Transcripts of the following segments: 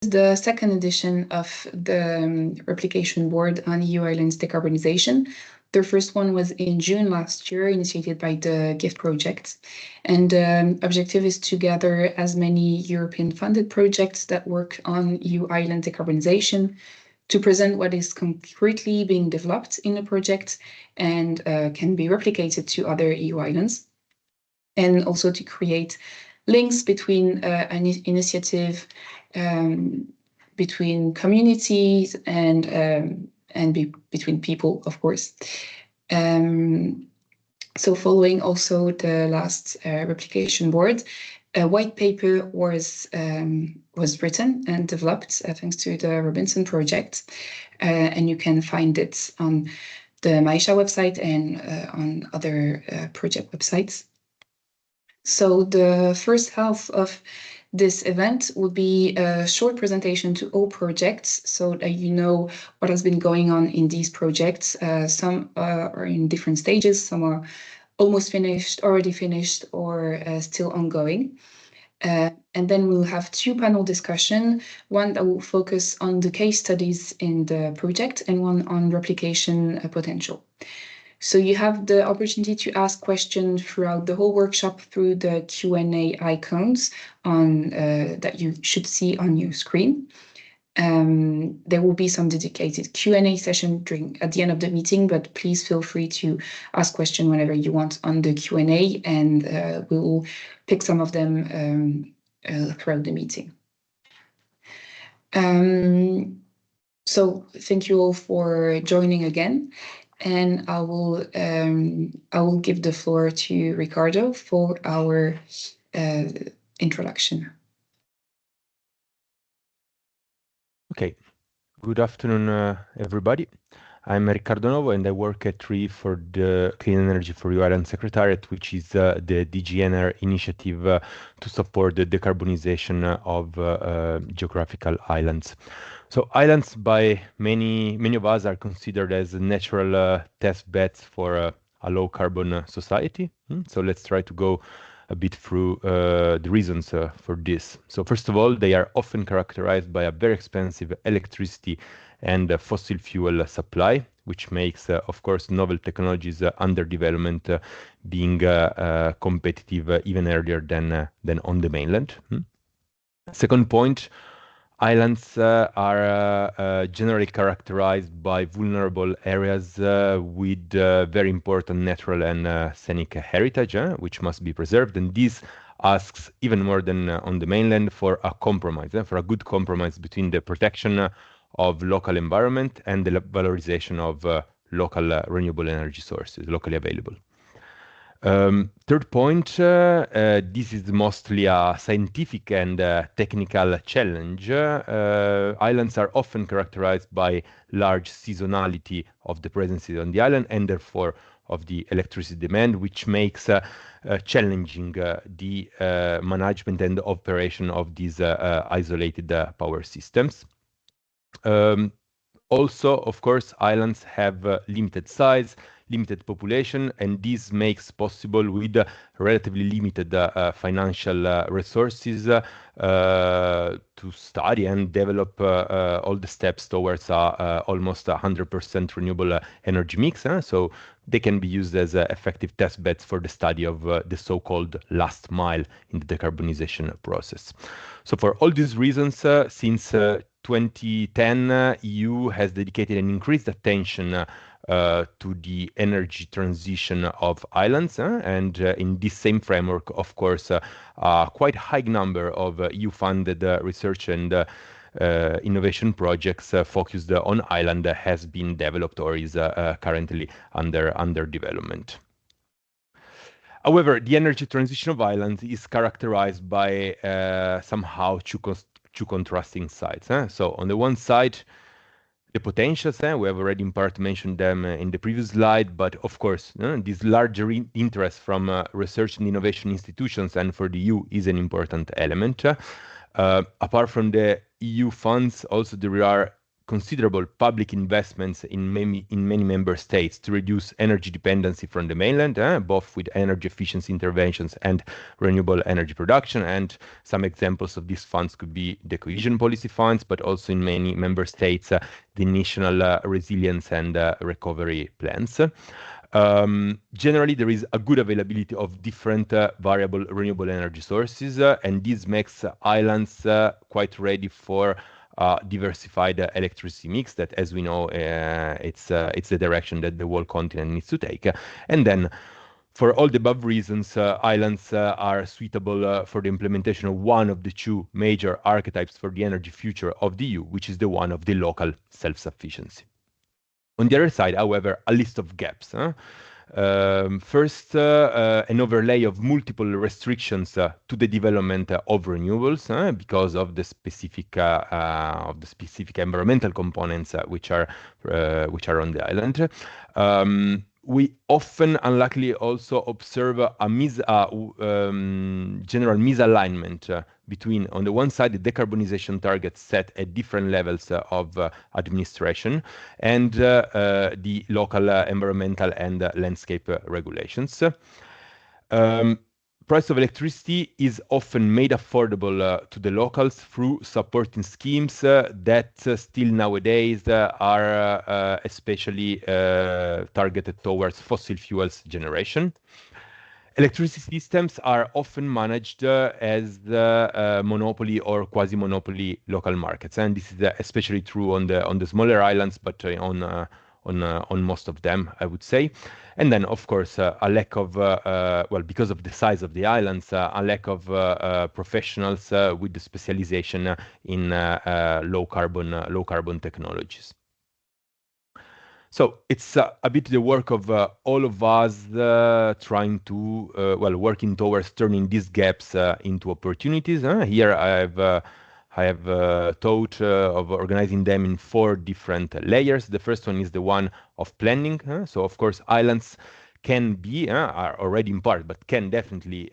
the second edition of the Replication Board on EU islands decarbonization. The first one was in June last year, initiated by the GIFT project. And the objective is to gather as many European-funded projects that work on EU island decarbonization, to present what is concretely being developed in the project and can be replicated to other EU islands, and also to create links between an initiative, between communities and between people, of course. So following also the last Replication Board, a white paper was written and developed thanks to the Robinson project, and you can find it on the 𝗤𝗍 website and on other project websites. So the first half of this event will be a short presentation to all projects so that you know what has been going on in these projects. Some are in different stages, some are almost finished, already finished, or still ongoing. And then we'll have two panel discussion, one that will focus on the case studies in the project and one on replication potential. So you have the opportunity to ask questions throughout the whole workshop through the Q&A icons on that you should see on your screen. There will be some dedicated Q&A session at the end of the meeting, but please feel free to ask questions whenever you want on the Q&A, and we will pick some of them throughout the meeting. So thank you all for joining again. And I will give the floor to Ricardo for our introduction. Okay, good afternoon, everybody. I'm Riccardo Novo, and I work at TwINSolar for the Clean Energy for EU Island Secretariat, which is the DGNR initiative to support the decarbonization of geographical islands. So islands, by many of us, are considered as natural test beds for a low carbon society. So let's try to go a bit through the reasons for this. So first of all, they are often characterized by a very expensive electricity and fossil fuel supply, which makes, of course, novel technologies under development being competitive even earlier than on the mainland. Second point, islands are generally characterized by vulnerable areas with very important natural and scenic heritage, which must be preserved. And this asks, even more than on the mainland, for a compromise, for a good compromise between the protection of local environment and the valorization of local renewable energy sources, locally available. Third point, this is mostly a scientific and technical challenge. Islands are often characterized by large seasonality of the presence on the island and therefore of the electricity demand, which makes challenging the management and the operation of these isolated power systems. Also, of course, islands have limited size, limited population, and this makes possible with relatively limited financial resources to study and develop all the steps towards almost 100% renewable energy mix. So they can be used as effective test beds for the study of the so-called last mile in the decarbonization process. So for all these reasons, since 2010, EU has dedicated an increased attention to the energy transition of islands, and in this same framework, of course, a quite high number of EU-funded research and innovation projects focused on island has been developed or is currently under development. However, the energy transition of islands is characterized by somehow two contrasting sides. So on the one side, the potentials, we have already in part mentioned them in the previous slide, but of course, this larger interest from research and innovation institutions and for the EU is an important element. Apart from the EU funds, also there are considerable public investments in many member states to reduce energy dependency from the mainland, both with energy efficiency interventions and renewable energy production. And some examples of these funds could be the cohesion policy funds, but also in many member states, the national resilience and recovery plans. Generally, there is a good availability of different variable renewable energy sources, and this makes islands quite ready for diversified electricity mix that, as we know, it's the direction that the whole continent needs to take. And then, for all the above reasons, islands are suitable for the implementation of one of the two major archetypes for the energy future of the EU, which is the one of the local self-sufficiency. On the other side, however, a list of gaps. First, an overlay of multiple restrictions to the development of renewables because of the specific environmental components which are on the island. We often, unluckily, also observe a general misalignment between, on the one side, the decarbonization targets set at different levels of administration and the local environmental and landscape regulations. Price of electricity is often made affordable to the locals through supporting schemes that still nowadays are especially targeted towards fossil fuels generation. Electricity systems are often managed as monopoly or quasi-monopoly local markets, and this is especially true on the smaller islands, but on most of them, I would say. And then, of course, a lack of, well, because of the size of the islands, a lack of professionals with the specialization in low carbon technologies. So it's a bit the work of all of us trying to, working towards turning these gaps into opportunities. Here I have thought of organizing them in 4 different layers. The first one is the one of planning. So, of course, islands can be, are already in part, but can definitely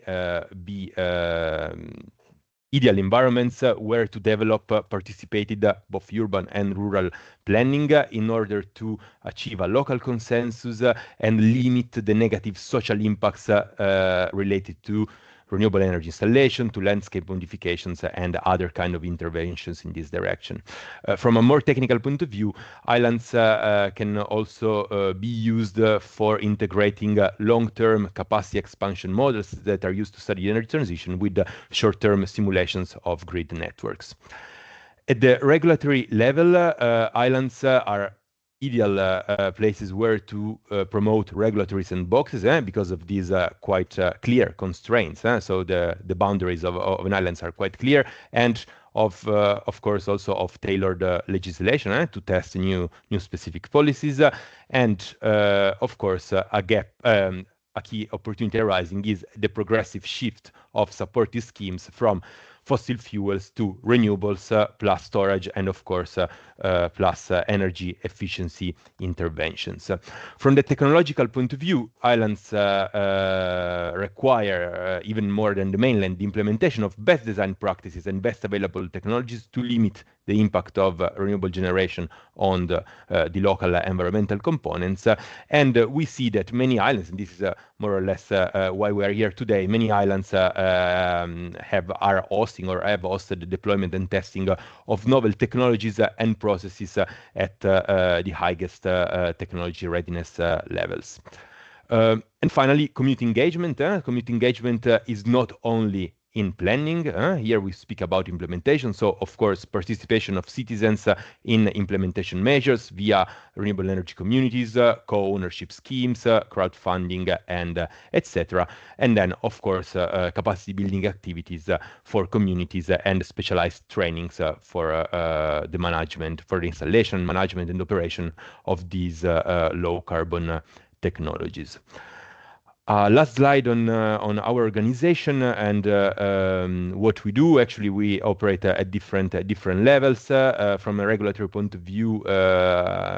be ideal environments where to develop participated both urban and rural planning in order to achieve a local consensus and limit the negative social impacts related to renewable energy installation, to landscape modifications and other kind of interventions in this direction. From a more technical point of view, islands can also be used for integrating long-term capacity expansion models that are used to study energy transition with short-term simulations of grid networks. At the regulatory level, islands are ideal places where to promote regulatory sandboxes because of these quite clear constraints. So the boundaries of an islands are quite clear, and of course also of tailored legislation to test new specific policies, and of course a key opportunity arising is the progressive shift of supportive schemes from fossil fuels to renewables plus storage and, of course, plus energy efficiency interventions. From the technological point of view, islands require, even more than the mainland, the implementation of best design practices and best available technologies to limit the impact of renewable generation on the local environmental components. And we see that many islands, and this is more or less why we are here today, many islands are hosting or have hosted the deployment and testing of novel technologies and processes at the highest technology readiness levels. And finally, community engagement. Community engagement is not only in planning. Here we speak about implementation. So, of course, participation of citizens in implementation measures via renewable energy communities, co-ownership schemes, crowdfunding, and etc. And then, of course, capacity building activities for communities and specialized trainings for the management, for the installation, management, and operation of these low carbon technologies. Last slide on our organization and what we do. Actually, we operate at different levels. From a regulatory point of view,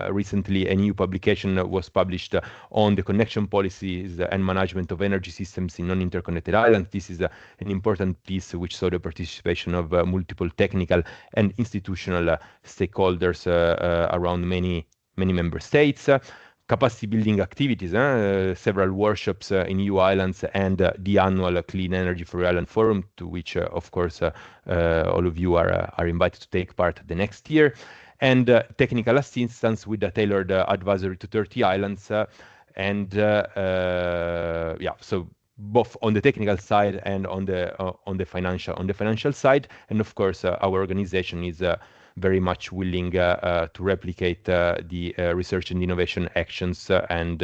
recently a new publication was published on the connection policies and management of energy systems in non-interconnected islands. This is an important piece which saw the participation of multiple technical and institutional stakeholders around many member states. Capacity building activities, several workshops in EU islands, and the annual Clean Energy for EU Island Forum, to which, of course, all of you are invited to take part the next year, and technical assistance with a tailored advisory to 30 islands, so both on the technical side and on the financial side, and of course, our organization is very much willing to replicate the research and innovation actions and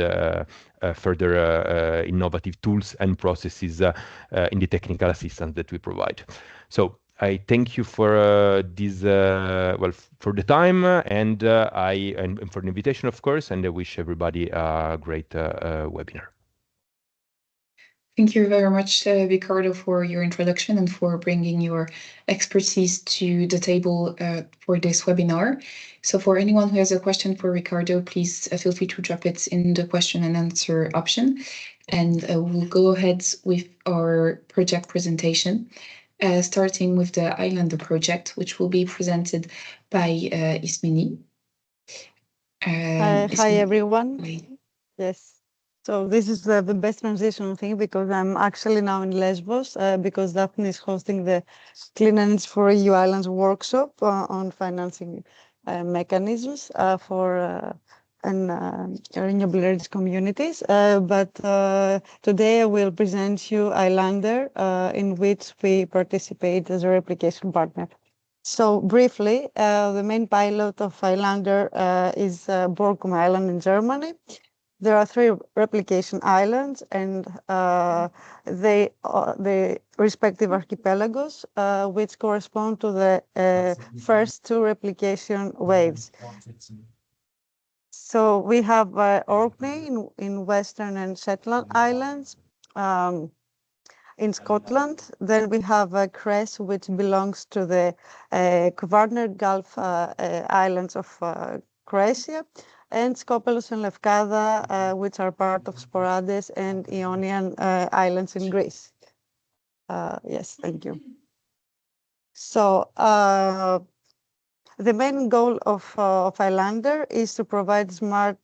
further innovative tools and processes in the technical assistance that we provide. So I thank you for this, for the time and for the invitation, of course, and I wish everybody a great webinar. Thank you very much, Riccardo, for your introduction and for bringing your expertise to the table for this webinar. So for anyone who has a question for Riccardo, please feel free to drop it in the question and answer option. And we'll go ahead with our project presentation, starting with the Islander project, which will be presented by 𝗜παιχη. Hi, everyone. Yes. So this is the best transition thing because I'm actually now in Lesbos because Daphne is hosting the Clean Energy for EU Islands workshop on financing mechanisms for renewable energy communities. But today I will present you Islander, in which we participate as a replication partner. So briefly, the main pilot of Islander is Borkum Island in Germany. There are 3 replication islands, and the respective archipelagos, which correspond to the first 2 replication waves. So we have Orkney in Western and Shetland Islands, in Scotland. Then we have 𝗏, which belongs to the Kvarner Gulf Islands of Croatia, and Skopelos and Lefkada, which are part of Sporades and Ionian Islands in Greece. Yes, thank you. So the main goal of Islander is to provide smart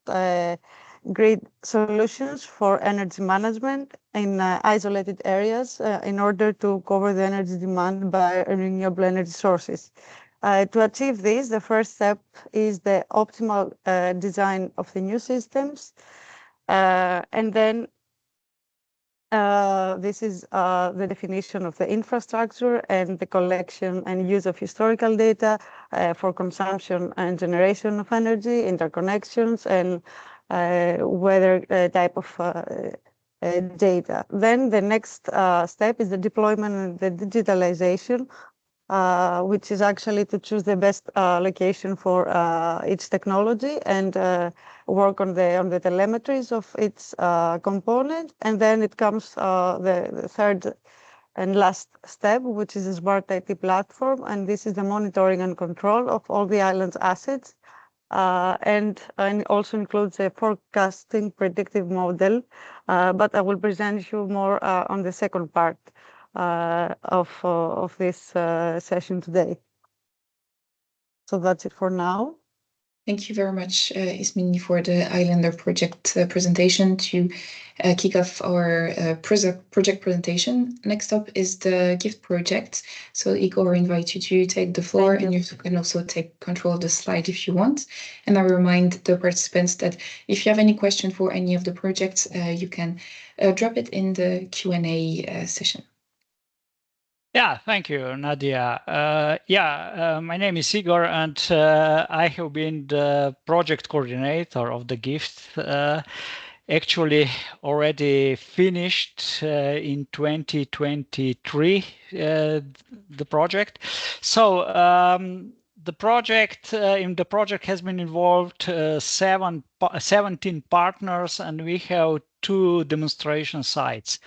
grid solutions for energy management in isolated areas in order to cover the energy demand by renewable energy sources. To achieve this, the first step is the optimal design of the new systems. And then this is the definition of the infrastructure and the collection and use of historical data for consumption and generation of energy, interconnections, and weather type of data. Then the next step is the deployment and the digitalization, which is actually to choose the best location for each technology and work on the telemetries of its component. And then it comes the third and last step, which is a smart IT platform. And this is the monitoring and control of all the island's assets. And also includes a forecasting predictive model. But I will present you more on the second part of this session today. So that's it for now. Thank you very much, 𝗜παιχη, for the Islander project presentation. To kick off our project presentation, next up is the GIFT project. So Igor, I invite you to take the floor, and you can also take control of the slide if you want. And I remind the participants that if you have any question for any of the projects, you can drop it in the Q&A session. Yeah, thank you, Nadia. My name is Igor, and I have been the project coordinator of the GIFT. Actually, already finished in 2023, the project. So the project in the project has been involved 17 partners, and we have 2 demonstration sites.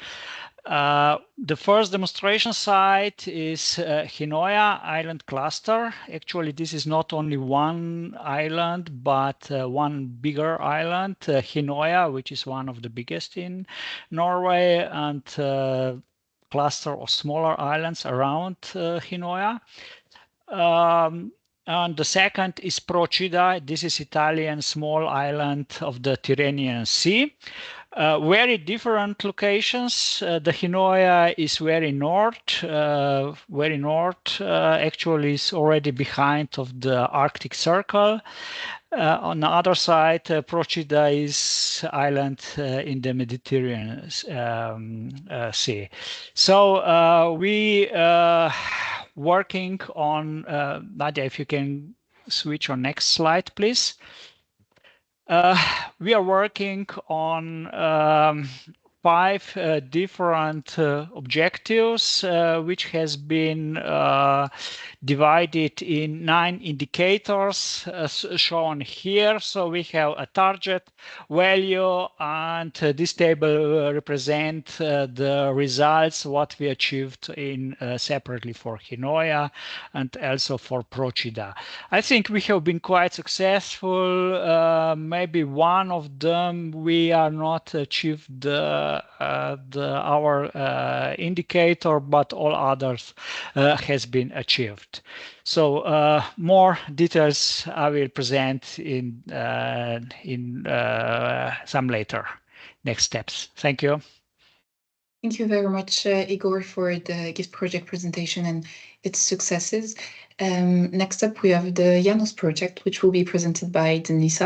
The first demonstration site is 𝗂𝗃 Island Cluster. Actually, this is not only one island, but one bigger island, 𝗂𝗃, which is one of the biggest in Norway, and cluster of smaller islands around 𝗂𝗃. And the second is 𝗏𝗏. This is Italian small island of the Tyrrhenian Sea. Very different locations. The 𝗂𝗃 is very north. Actually, is already behind of the Arctic Circle. On the other side, 𝗏𝗏 is island in the Mediterranean Sea. So we working on, Nadia, if you can switch on next slide, please. We are working on 5 different objectives, which has been divided in 9 indicators shown here. So we have a target value, and this table represents the results, what we achieved in separately for 𝗂𝗃 and also for 𝗏𝗏. I think we have been quite successful. Maybe one of them we are not achieved our indicator, but all others has been achieved. So more details I will present in some later next steps. Thank you. Thank you very much, Igor, for the GIFT project presentation and its successes. Next up, we have the IANOS project, which will be presented by Denis.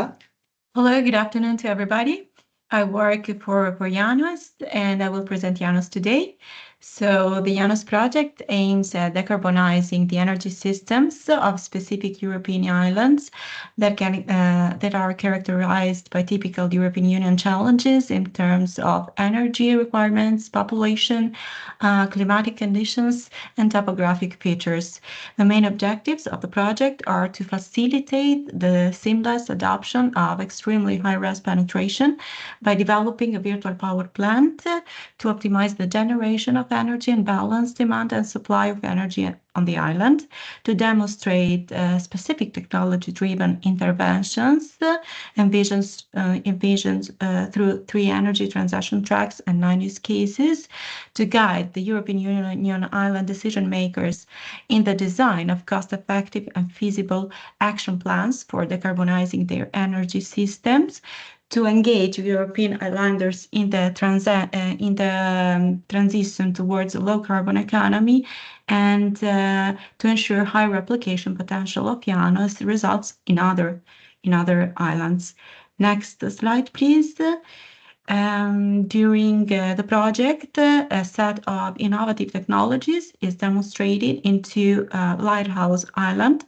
Hello, good afternoon to everybody. I work for IANOS, and I will present IANOS today. So the IANOS project aims at decarbonizing the energy systems of specific European islands that are characterized by typical European Union challenges in terms of energy requirements, population, climatic conditions, and topographic features. The main objectives of the project are to facilitate the seamless adoption of extremely high-res penetration by developing a virtual power plant to optimize the generation of energy and balance demand and supply of energy on the island, to demonstrate specific technology-driven interventions envisioned through 3 energy transition tracks and 9 use cases, to guide the European Union island decision makers in the design of cost-effective and feasible action plans for decarbonizing their energy systems, to engage European islanders in the transition towards a low-carbon economy, and to ensure high replication potential of IANOS results in other islands. Next slide, please. During the project, a set of innovative technologies is demonstrated into Lighthouse Island,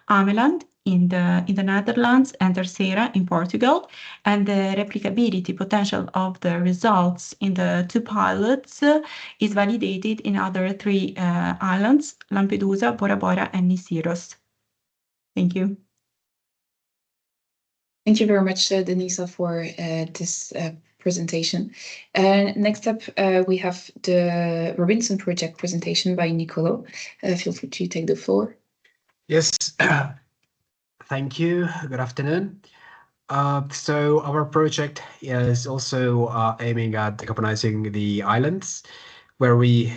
Ameland, in the Netherlands, and Terceira in Portugal, and the replicability potential of the results in the 2 pilots is validated in other 3 islands, Lampedusa, Bora Bora, and Nisyros. Thank you. Thank you very much, Denisa, for this presentation. Next up, we have the Robinson project presentation by Nicolo. Feel free to take the floor. Yes. Thank you. Good afternoon. So our project is also aiming at decarbonizing the islands, where we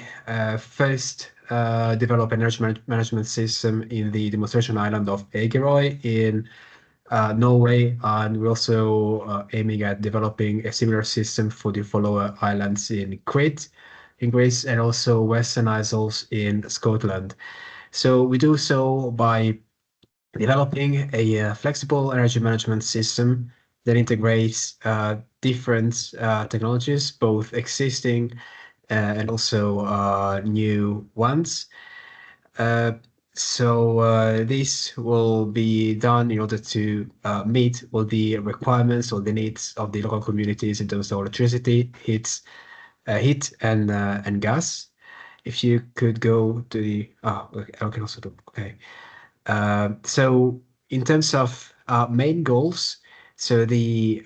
first develop an energy management system in the demonstration island of 𝗏𝗏𝗽 in Norway, and we're also aiming at developing a similar system for the follower islands in CRETE in Greece, and also Western Isles in Scotland. So we do so by developing a flexible energy management system that integrates different technologies, both existing and also new ones. So this will be done in order to meet all the requirements or the needs of the local communities in terms of electricity, heat and gas. If you could go to the I can also do okay. So in terms of main goals, so the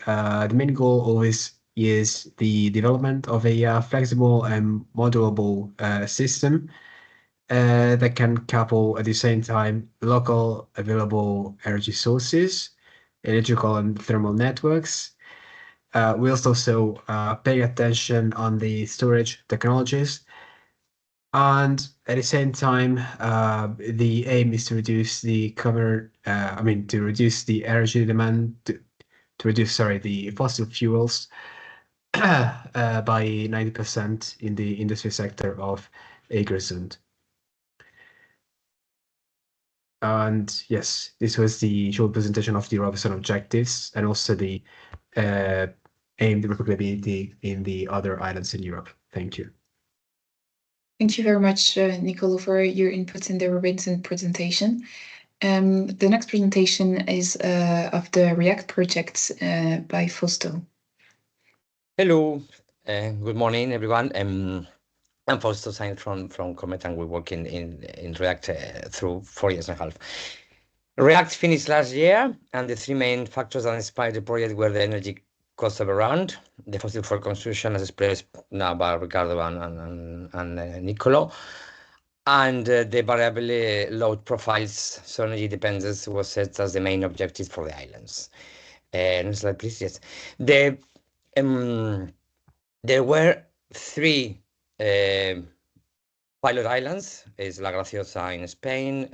main goal always is the development of a flexible and modulable system that can couple at the same time local available energy sources, electrical and thermal networks. We also pay attention on the storage technologies. And at the same time, the aim is to reduce the to reduce the energy demand, to reduce, the fossil fuels by 90% in the industry sector of 𝗥𝗲𝗽𝗃. And yes, this was the short presentation of the Robinson objectives and also the aimed replicability in the other islands in Europe. Thank you. Thank you very much, Nicolo, for your input in the Robinson presentation. The next presentation is of the REACT project by Fausto. Hello, good morning, everyone. I'm Fausto Sainz from COMET, and we work in REACT through 4 years and a half. REACT finished last year, and the three main factors that inspired the project were the energy cost overrun, the fossil fuel consumption, as expressed now by Ricardo and Nicolo, and the variable load profiles. So energy dependence was set as the main objective for the islands. Next slide, please. Yes, there were three pilot islands: is La Graciosa in Spain,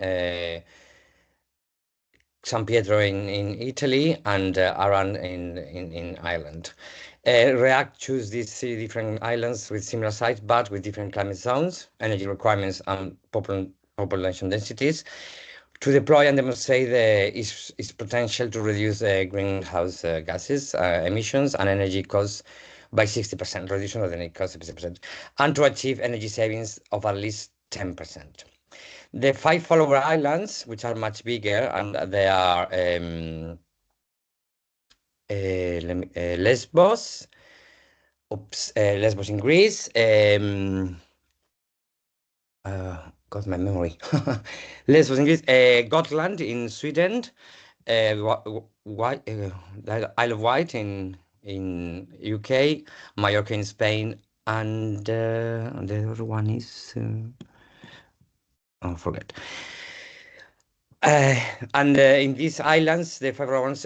San Pietro in Italy, and Aran in Ireland. REACT chose these three different islands with similar sites, but with different climate zones, energy requirements, and population densities, to deploy and demonstrate its potential to reduce greenhouse gases emissions and energy costs by 60%, reduction of the energy cost by 60%, and to achieve energy savings of at least 10%. The 5 follower islands, which are much bigger, and they are Lesbos, Lesbos in Greece, got my memory. Lesbos in Greece, Gotland in Sweden, Isle of Wight in UK, Mallorca in Spain, and the other one is forget. And in these islands, the 5 ones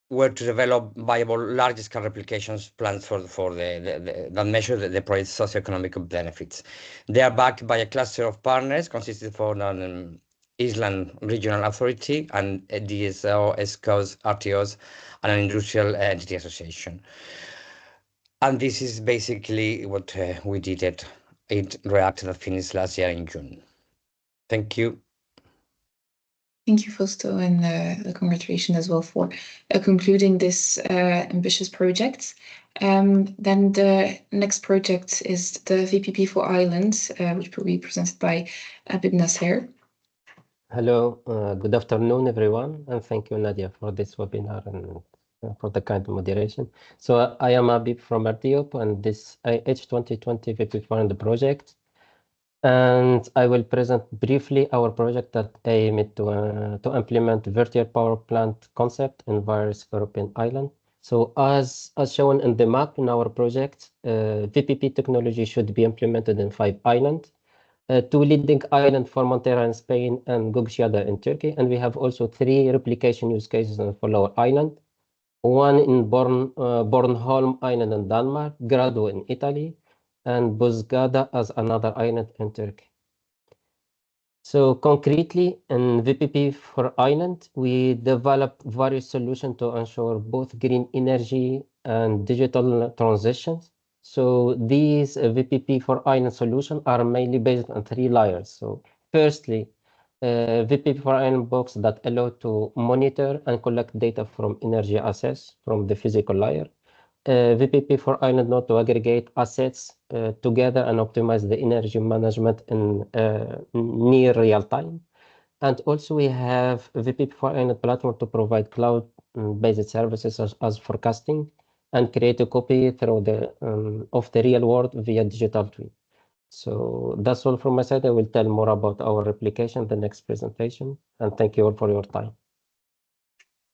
were to develop viable large-scale replication plans for that measure the project's socioeconomic benefits. They are backed by a cluster of partners consisting of an Island Regional Authority and DSO, ESCOs, RTOs, and an industrial entity association. And this is basically what we did at REACT that finished last year in June. Thank you. Thank you, Fausto, and congratulations as well for concluding this ambitious project. Then the next project is the VPP for Islands, which will be presented by Habib Nasser. Hello, good afternoon, everyone, and thank you, Nadia, for this webinar and for the kind moderation. So I am Habib from RTOP, and this IH 2020 VPP Fund project. And I will present briefly our project that aimed to implement virtual power plant concept in various European islands. So as shown in the map in our project, VPP technology should be implemented in 5 islands. 2 leading islands, Formentera in Spain and 𝗥𝗲𝗽𝗃 in Turkey. And we have also 3 replication use cases on follower island. 1 in Bornholm Island in Denmark, Grado in Italy, and Bozcaada as another island in Turkey. So concretely, in VPP for Island, we developed various solutions to ensure both green energy and digital transitions. So these VPP for Island solutions are mainly based on 3 layers. So firstly, VPP for Island box that allow to monitor and collect data from energy assets from the physical layer. VPP for Island node to aggregate assets together and optimize the energy management in near real time. And also we have VPP for Island platform to provide cloud-based services as forecasting and create a copy through of the real world via digital twin. So that's all from my side. I will tell more about our replication in the next presentation. And thank you all for your time.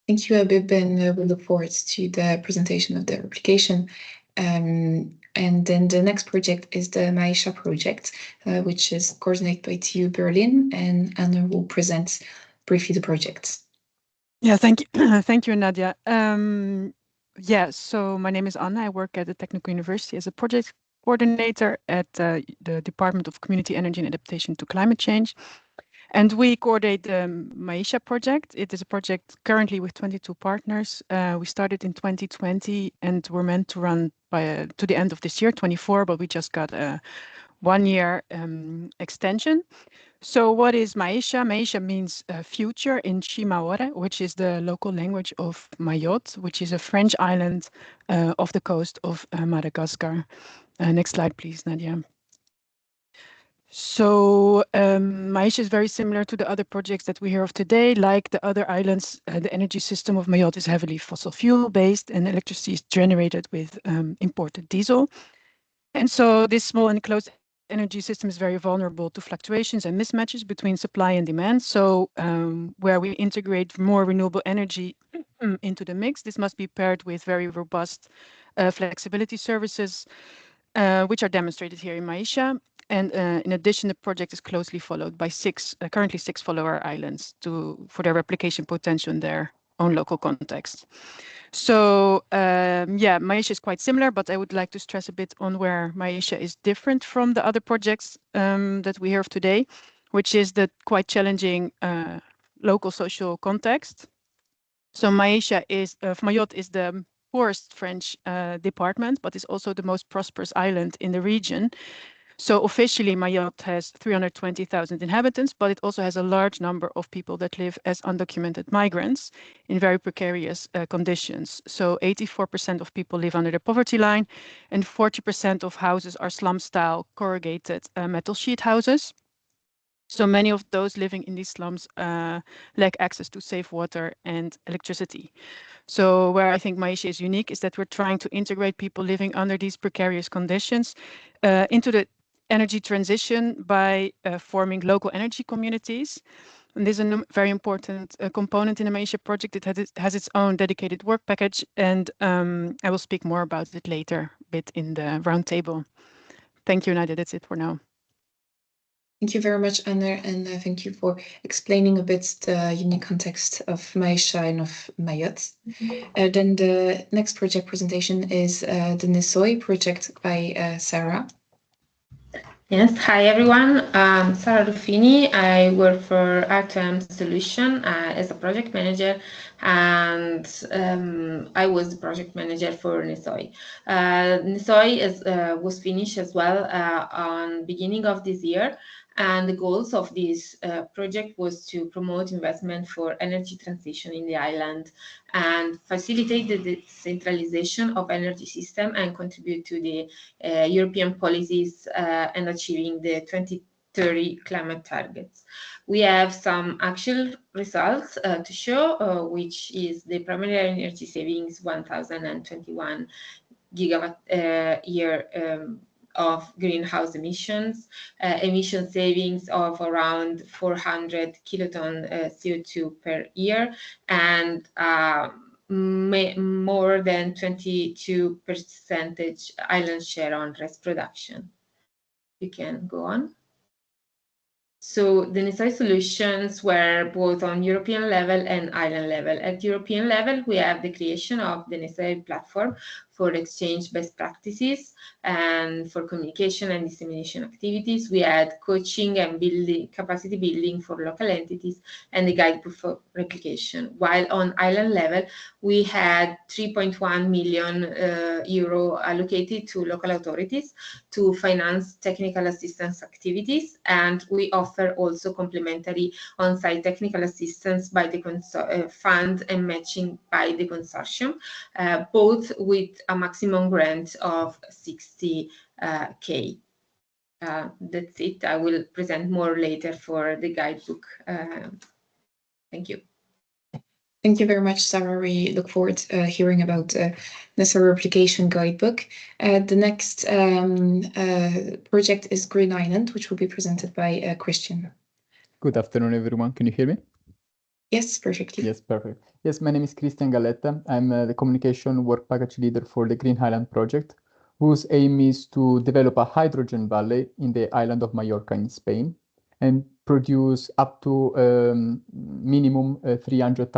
Thank you, Habib, and we look forward to the presentation of the replication. And then the next project is the 𝗤𝗍 project, which is coordinated by TU Berlin, and Anna will present briefly the project. Yeah, thank you. Thank you, Nadia. Yeah, so my name is Anna. I work at the Technical University as a project coordinator at the Department of Community Energy and Adaptation to Climate Change. And we coordinate the 𝗤𝗍 project. It is a project currently with 22 partners. We started in 2020 and we're meant to run to the end of this year, 24, but we just got a 1-year extension. So what is 𝗤𝗍? 𝗤𝗍 means future in 𝗓𝗏, which is the local language of Mayotte, which is a French island off the coast of Madagascar. Next slide, please, Nadia. So 𝗤𝗍 is very similar to the other projects that we hear of today. Like the other islands, the energy system of Mayotte is heavily fossil fuel based and electricity is generated with imported diesel. And so this small and closed energy system is very vulnerable to fluctuations and mismatches between supply and demand. So where we integrate more renewable energy into the mix, this must be paired with very robust flexibility services, which are demonstrated here in 𝗤𝗍. And in addition, the project is closely followed by currently six follower islands for their replication potential in their own local context. So yeah, 𝗤𝗍 is quite similar, but I would like to stress a bit on where 𝗤𝗍 is different from the other projects that we hear of today, which is the quite challenging local social context. So Mayotte is the poorest French department, but is also the most prosperous island in the region. So officially, Mayotte has 320,000 inhabitants, but it also has a large number of people that live as undocumented migrants in very precarious conditions. So 84% of people live under the poverty line, and 40% of houses are slum-style corrugated metal sheet houses. So many of those living in these slums lack access to safe water and electricity. So where I think 𝗤𝗍 is unique is that we're trying to integrate people living under these precarious conditions into the energy transition by forming local energy communities. And this is a very important component in the 𝗤𝗍 project. It has its own dedicated work package, and I will speak more about it later a bit in the roundtable. Thank you, Nadia. That's it for now. Thank you very much, Anna, and thank you for explaining a bit the unique context of 𝗤𝗍 and of Mayotte. Then the next project presentation is the NESOI project by Sarah. Yes, hi everyone. I'm Sarah Ruffini. I work for R2M Solution as a project manager, and I was the project manager for NESOI. NESOI was finished as well on beginning of this year, and the goals of this project was to promote investment for energy transition in the island and facilitate the decentralization of energy system and contribute to the European policies and achieving the 2030 climate targets. We have some actual results to show, which is the primary energy savings 1,021 gigawatt year of greenhouse emissions, emission savings of around 400 kiloton CO2 per year, and more than 22% island share on rest production. You can go on. So the NESOI solutions were both on European level and island level. At European level, we have the creation of the NESOI platform for exchange best practices and for communication and dissemination activities. We had coaching and capacity building for local entities and the guidebook for replication. While on island level, we had 3.1 million euro allocated to local authorities to finance technical assistance activities, and we offer also complementary on-site technical assistance by the fund and matching by the consortium, both with a maximum grant of 60K. That's it. I will present more later for the guidebook. Thank you. Thank you very much, Sarah. We look forward to hearing about the NESOI replication guidebook. The next project is GreenHysland, which will be presented by Christian. Good afternoon, everyone. Can you hear me? Yes, perfectly. Yes, perfect. Yes, my name is Christian Galletta. I'm the communication work package leader for the GreenHysland project, whose aim is to develop a hydrogen valley in the island of Mallorca in Spain and produce up to minimum 300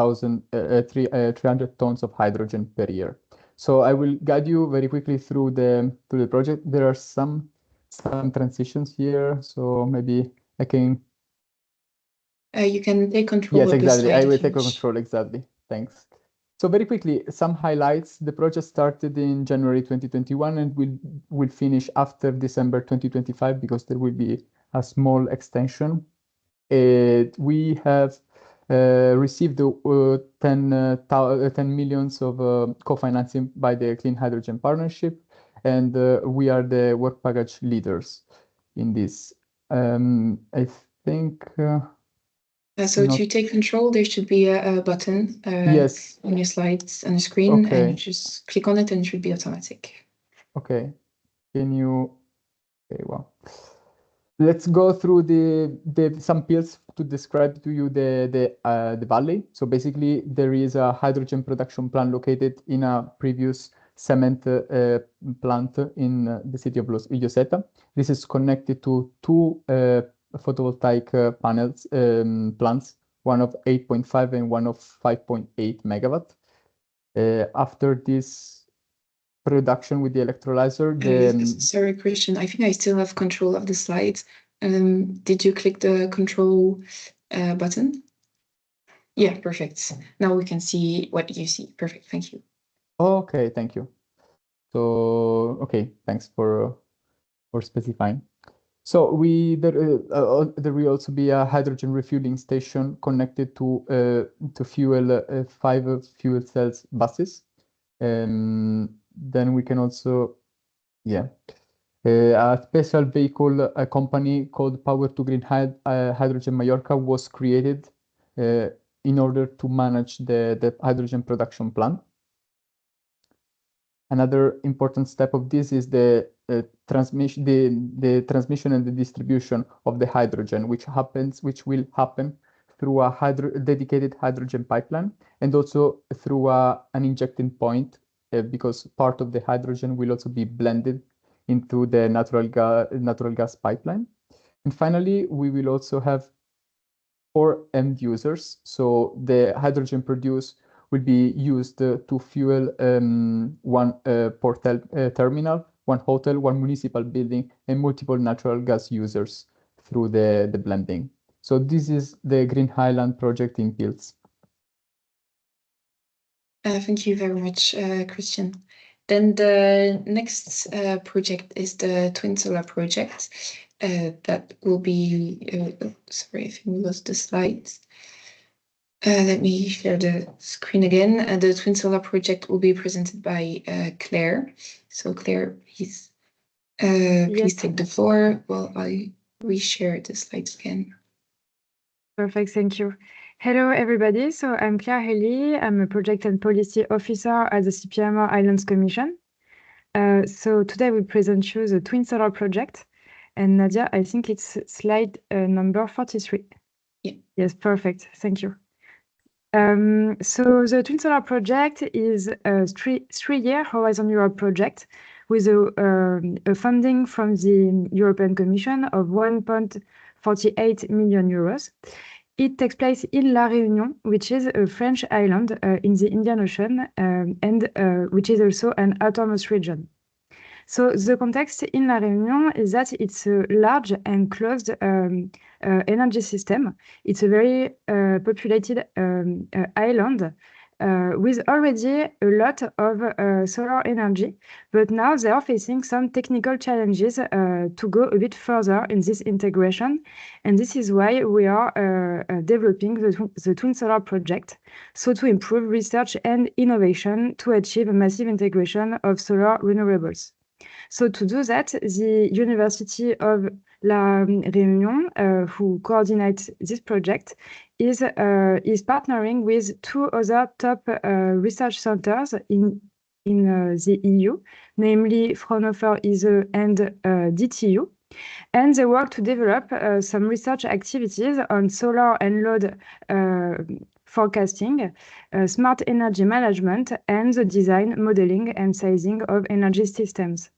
tons of hydrogen per year. So I will guide you very quickly through the project. There are some transitions here, so maybe I can. You can take control. Yes, of exactly. The slide I will take control. Exactly. Thanks. So very quickly, some highlights. The project started in January 2021 and will finish after December 2025 because there will be a small extension. We have received 10 million of co-financing by the Clean Hydrogen Partnership, and we are the work package leaders in this. I think. So to take control, there should be a button yes. on your slides on the screen, okay. and you just click on it and it should be automatic. Okay. Can you? Okay, well. Let's go through some pills to describe to you the valley. So basically, there is a hydrogen production plant located in a previous cement plant in the city of Lloseta. This is connected to two photovoltaic panels plants, one of 8.5 and one of 5.8 megawatt. After this production with the electrolyzer. Sorry, Christian, I think I still have control of the slides. Did you click the control button? Yeah, perfect. Now we can see what you see. Perfect, thank you. Okay, thank you. So, okay, thanks for specifying. So there will also be a hydrogen refueling station connected to fuel 5 fuel cells buses. Then we can also, a special vehicle company called Power to Green Hydrogen Mallorca was created in order to manage the hydrogen production plant. Another important step of this is the transmission and the distribution of the hydrogen, which will happen through a dedicated hydrogen pipeline and also through an injecting point, because part of the hydrogen will also be blended into the natural gas pipeline. And finally, we will also have 4 end users. So the hydrogen produced will be used to fuel one port terminal, one hotel, one municipal building, and multiple natural gas users through the blending. So this is the GreenHysland project in Pils. Thank you very much, Christian. Then the next project is the TwInSolar project. That will be, sorry, I think we lost the slides. Let me share the screen again. The TwInSolar project will be presented by Claire. So Claire, please take the floor while I reshare the slides again. Perfect, thank you. Hello, everybody. So I'm 𝗂𝗏𝗍. I'm a Project and Policy Officer at the CPMR Islands Commission. So today we present you the TwInSolar project. And Nadia, I think it's slide number 43. Yeah. Yes, perfect. Thank you. So the TwInSolar project is a three-year Horizon Europe project with a funding from the European Commission of 1.48 million euros. It takes place in La Réunion, which is a French island in the Indian Ocean, and which is also an autonomous region. So the context in La Réunion is that it's a large and closed energy system. It's a very populated island with already a lot of solar energy, but now they are facing some technical challenges to go a bit further in this integration, and this is why we are developing the TwInSolar project, so to improve research and innovation to achieve a massive integration of solar renewables. So to do that, the University of La Réunion, who coordinates this project, is partnering with two other top research centers in the EU, namely Fraunhofer ISE and DTU. And they work to develop some research activities on solar and load forecasting, smart energy management, and the design, modeling, and sizing of energy systems.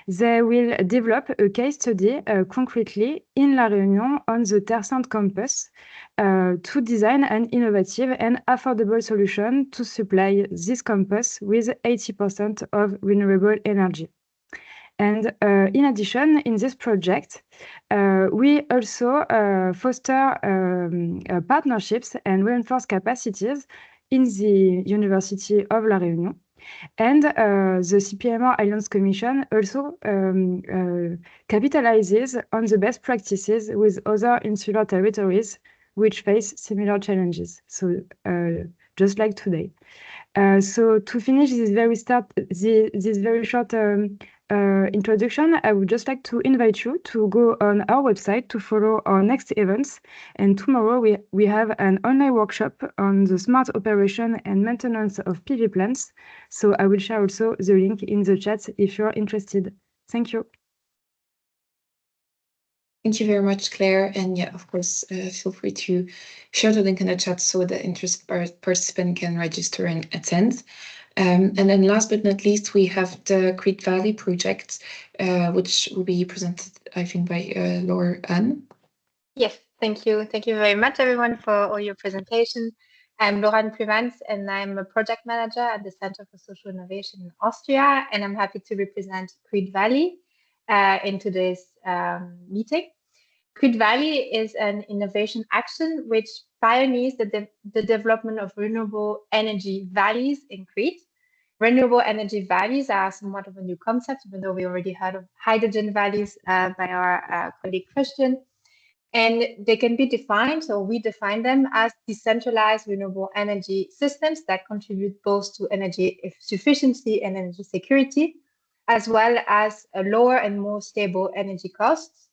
They will develop a case study concretely in La Réunion on the Terre Sainte campus to design an innovative and affordable solution to supply this campus with 80% of renewable energy. And in addition, in this project, we also foster partnerships and reinforce capacities in the University of La Réunion. And the CPMR Islands Commission also capitalizes on the best practices with other insular territories which face similar challenges. So just like today. So to finish this very short introduction, I would just like to invite you to go on our website to follow our next events. And tomorrow we have an online workshop on the smart operation and maintenance of PV plants. So I will share also the link in the chat if you're interested. Thank you. Thank you very much, Claire. And yeah, of course, feel free to share the link in the chat so the interested participant can register and attend. And then last but not least, we have the CRETE Valley project, which will be presented, I think, by Laura-Anne. Yes, thank you. Thank you very much, everyone, for all your presentation. I'm Laura-Anne 𝗔𝗓𝗓, and I'm a project manager at the Center for Social Innovation in Austria, and I'm happy to represent CRETE Valley in today's meeting. CRETE Valley is an innovation action which pioneers the development of renewable energy valleys in Crete. Renewable energy valleys are somewhat of a new concept, even though we already heard of hydrogen valleys by our colleague Christian. And they can be defined, or we define them as decentralized renewable energy systems that contribute both to energy sufficiency and energy security, as well as a lower and more stable energy costs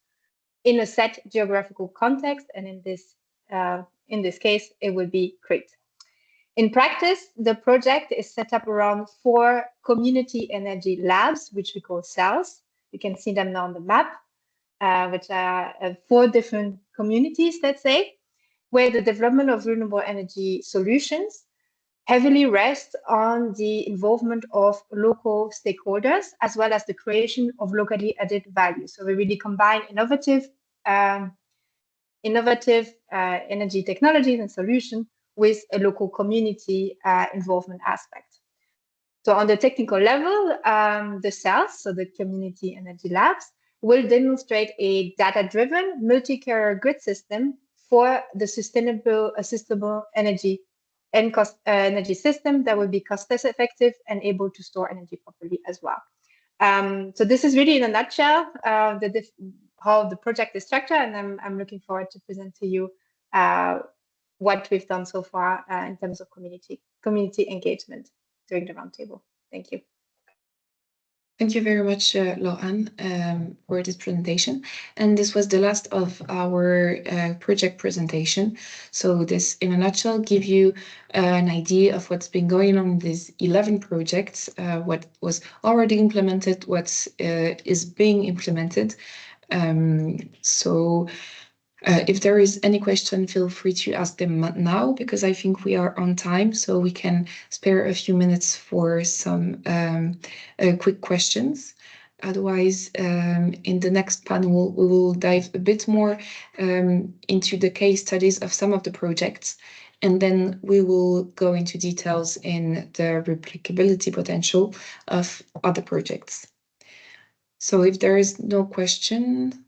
in a set geographical context, and in this case, it would be Crete. In practice, the project is set up around 4 community energy labs, which we call cells. You can see them now on the map, which are 4 different communities, let's say, where the development of renewable energy solutions heavily rests on the involvement of local stakeholders, as well as the creation of locally added value. So we really combine innovative energy technologies and solutions with a local community involvement aspect. So on the technical level, the cells, so the community energy labs, will demonstrate a data-driven multi-carrier grid system for the sustainable energy and cost energy system that will be cost-effective and able to store energy properly as well. So this is really in a nutshell how the project is structured, and I'm looking forward to present to you what we've done so far in terms of community engagement during the roundtable. Thank you. Thank you very much, Laura-Anne, for this presentation. And this was the last of our project presentation. So this, in a nutshell, give you an idea of what's been going on in these 11 projects, what was already implemented, what is being implemented. If there is any question, feel free to ask them now, because I think we are on time, so we can spare a few minutes for some quick questions. Otherwise, in the next panel, we will dive a bit more into the case studies of some of the projects, and then we will go into details in the replicability potential of other projects. So if there is no question,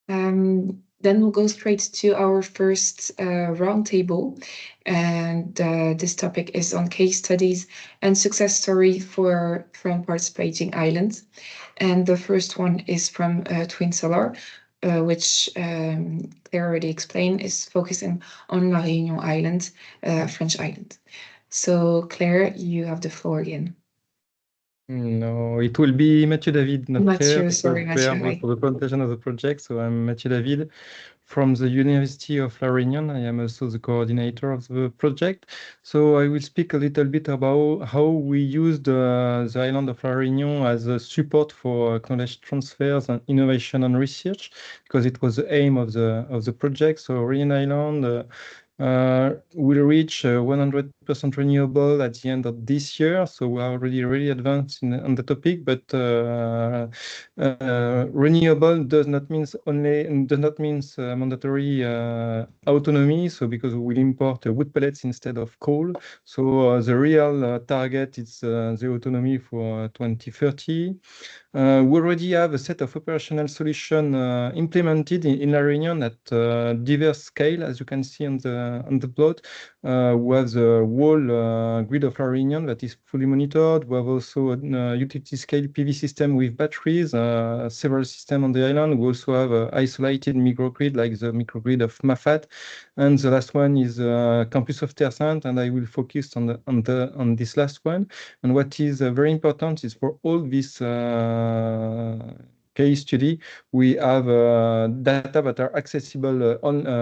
then we'll go straight to our first roundtable, and this topic is on case studies and success story from participating islands. And the first one is from TwinSolar, which Claire already explained is focusing on La Réunion Island, French island. So Claire, you have the floor again. No, it will be Mathieu David, not Mathieu, here, sorry, because Mathieu. we are for the presentation of the project. So I'm Mathieu David from the University of La Réunion. I am also the coordinator of the project. So I will speak a little bit about how we used the island of La Réunion as a support for knowledge transfers and innovation and research, because it was the aim of the project. So Réunion Island will reach 100% renewable at the end of this year. So we are already really advanced on the topic, but renewable does not mean mandatory autonomy. So because we will import wood pellets instead of coal. So the real target is the autonomy for 2030. We already have a set of operational solutions implemented in La Réunion at diverse scale, as you can see on the plot. We have the whole grid of La Réunion that is fully monitored. We have also a utility scale PV system with batteries, several systems on the island. We also have an isolated microgrid like the microgrid of Mafat. And the last one is campus of Terre Sainte, and I will focus on this last one. And what is very important is for all this case study, we have data that are accessible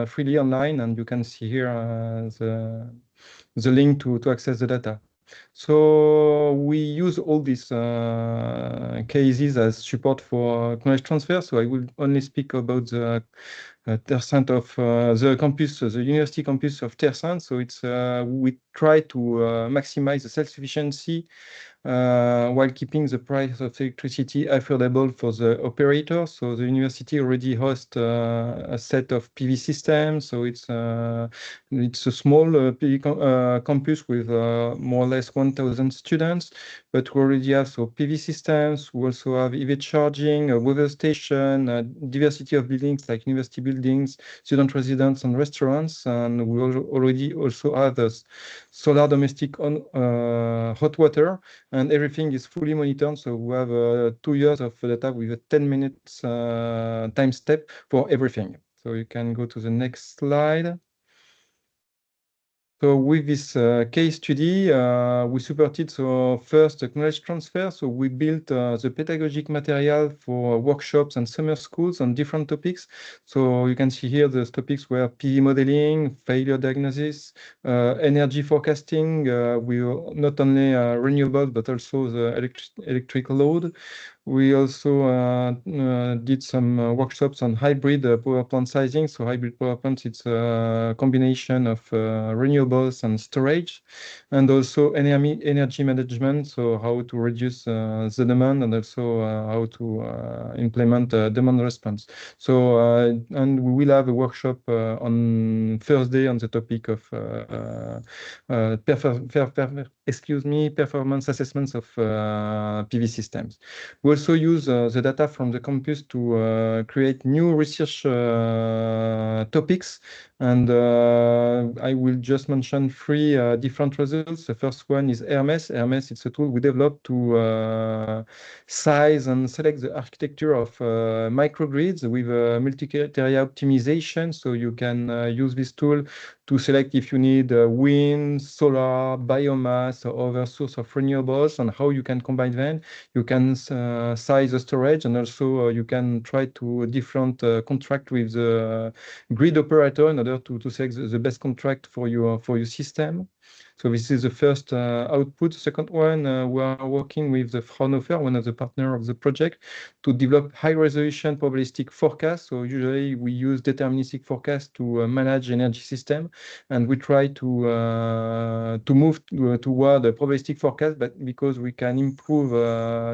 freely online, and you can see here the link to access the data. So we use all these cases as support for knowledge transfer. So I will only speak about the Terre Sainte of the campus, the university campus of Terre Sainte. So it's we try to maximize the self-sufficiency while keeping the price of electricity affordable for the operator. So the university already hosts a set of PV systems. So it's a small PV campus with more or less 1,000 students, but we already have PV systems. We also have EV charging, a weather station, a diversity of buildings like university buildings, student residence, and restaurants. And we already also have solar domestic hot water. And everything is fully monitored. So we have 2 years of data with a 10 minutes time step for everything. So you can go to the next slide. So with this case study, we supported first knowledge transfer. So we built the pedagogic material for workshops and summer schools on different topics. So you can see here the topics were PV modeling, failure diagnosis, energy forecasting. We not only renewable but also the electrical load. We also did some workshops on hybrid power plant sizing. So hybrid power plants, it's a combination of renewables and storage, and also energy management. So how to reduce the demand, and also how to implement demand response. So and we will have a workshop on Thursday on the topic of performance assessments of PV systems. We also use the data from the campus to create new research topics. And I will just mention 3 different results. The first one is Hermes. Hermes, it's a tool we developed to size and select the architecture of microgrids with multi-criteria optimization. So you can use this tool to select if you need wind, solar, biomass, or other source of renewables, and how you can combine them. You can size the storage, and also you can try to different contract with the grid operator in order to select the best contract for your system. So this is the first output. The second one, we are working with the Fraunhofer, one of the partners of the project, to develop high-resolution probabilistic forecasts. So usually we use deterministic forecasts to manage energy system, and we try to move toward a probabilistic forecast, but because we can improve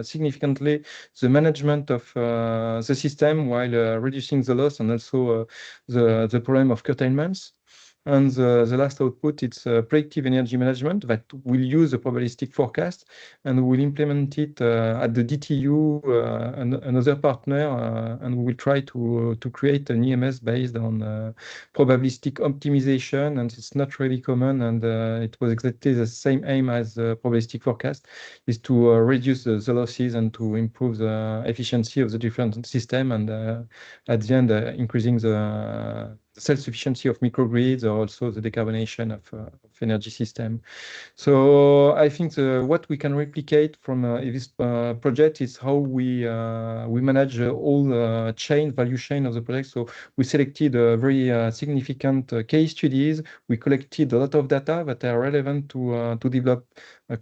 significantly the management of the system while reducing the loss and also the problem of curtailments. And the last output, it's predictive energy management that will use a probabilistic forecast, and we will implement it at the DTU, another partner, and we will try to create an EMS based on probabilistic optimization. And it's not really common, and it was exactly the same aim as the probabilistic forecast, is to reduce the losses and to improve the efficiency of the different system, and at the end increasing the self-sufficiency of microgrids, or also the decarbonization of energy system. So I think what we can replicate from this project is how we manage all the value chain of the project. So we selected very significant case studies. We collected a lot of data that are relevant to develop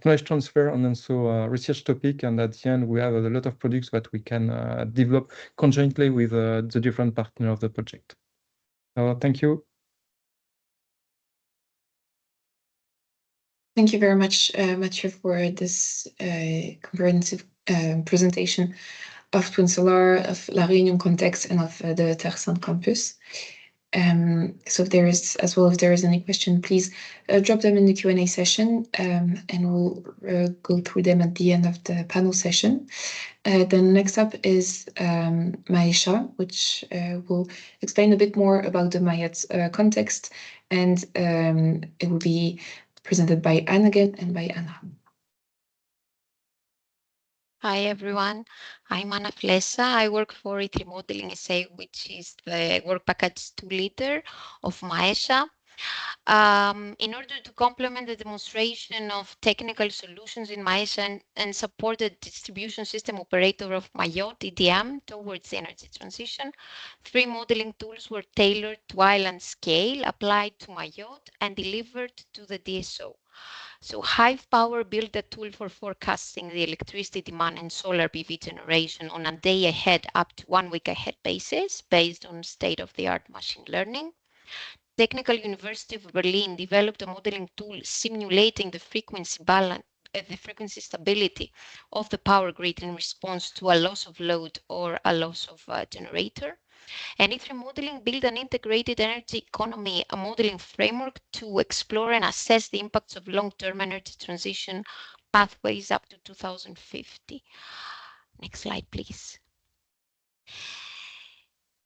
knowledge transfer and also research topic. And at the end, we have a lot of products that we can develop conjointly with the different partners of the project. Thank you. Thank you very much, Mathieu, for this comprehensive presentation of TwinSolar, of La Réunion context, and of the Terre Sainte campus. So if there is, as well, if there is any question, please drop them in the Q&A session, and we'll go through them at the end of the panel session. Then next up is 𝗤𝗓, which will explain a bit more about the Mayotte context, and it will be presented by Anne again and by Anna. Hi everyone, I'm Anna 𝗤𝗓. I work for 𝗤𝗓 Modeling SA, which is the work package 2 leader of 𝗤𝗓. In order to complement the demonstration of technical solutions in 𝗤𝗓 and support the distribution system operator of Mayotte, EDM, towards the energy transition, 3 modeling tools were tailored to island scale, applied to Mayotte, and delivered to the DSO. So 𝗤𝗓 built a tool for forecasting the electricity demand and solar PV generation on a day ahead up to 1 week ahead basis, based on state-of-the-art machine learning. Technical University of Berlin developed a modeling tool simulating the frequency balance, the frequency stability of the power grid in response to a loss of load or a loss of generator. And 𝗤𝗓 Modeling built an integrated energy economy, a modeling framework to explore and assess the impacts of long-term energy transition pathways up to 2050. Next slide, please.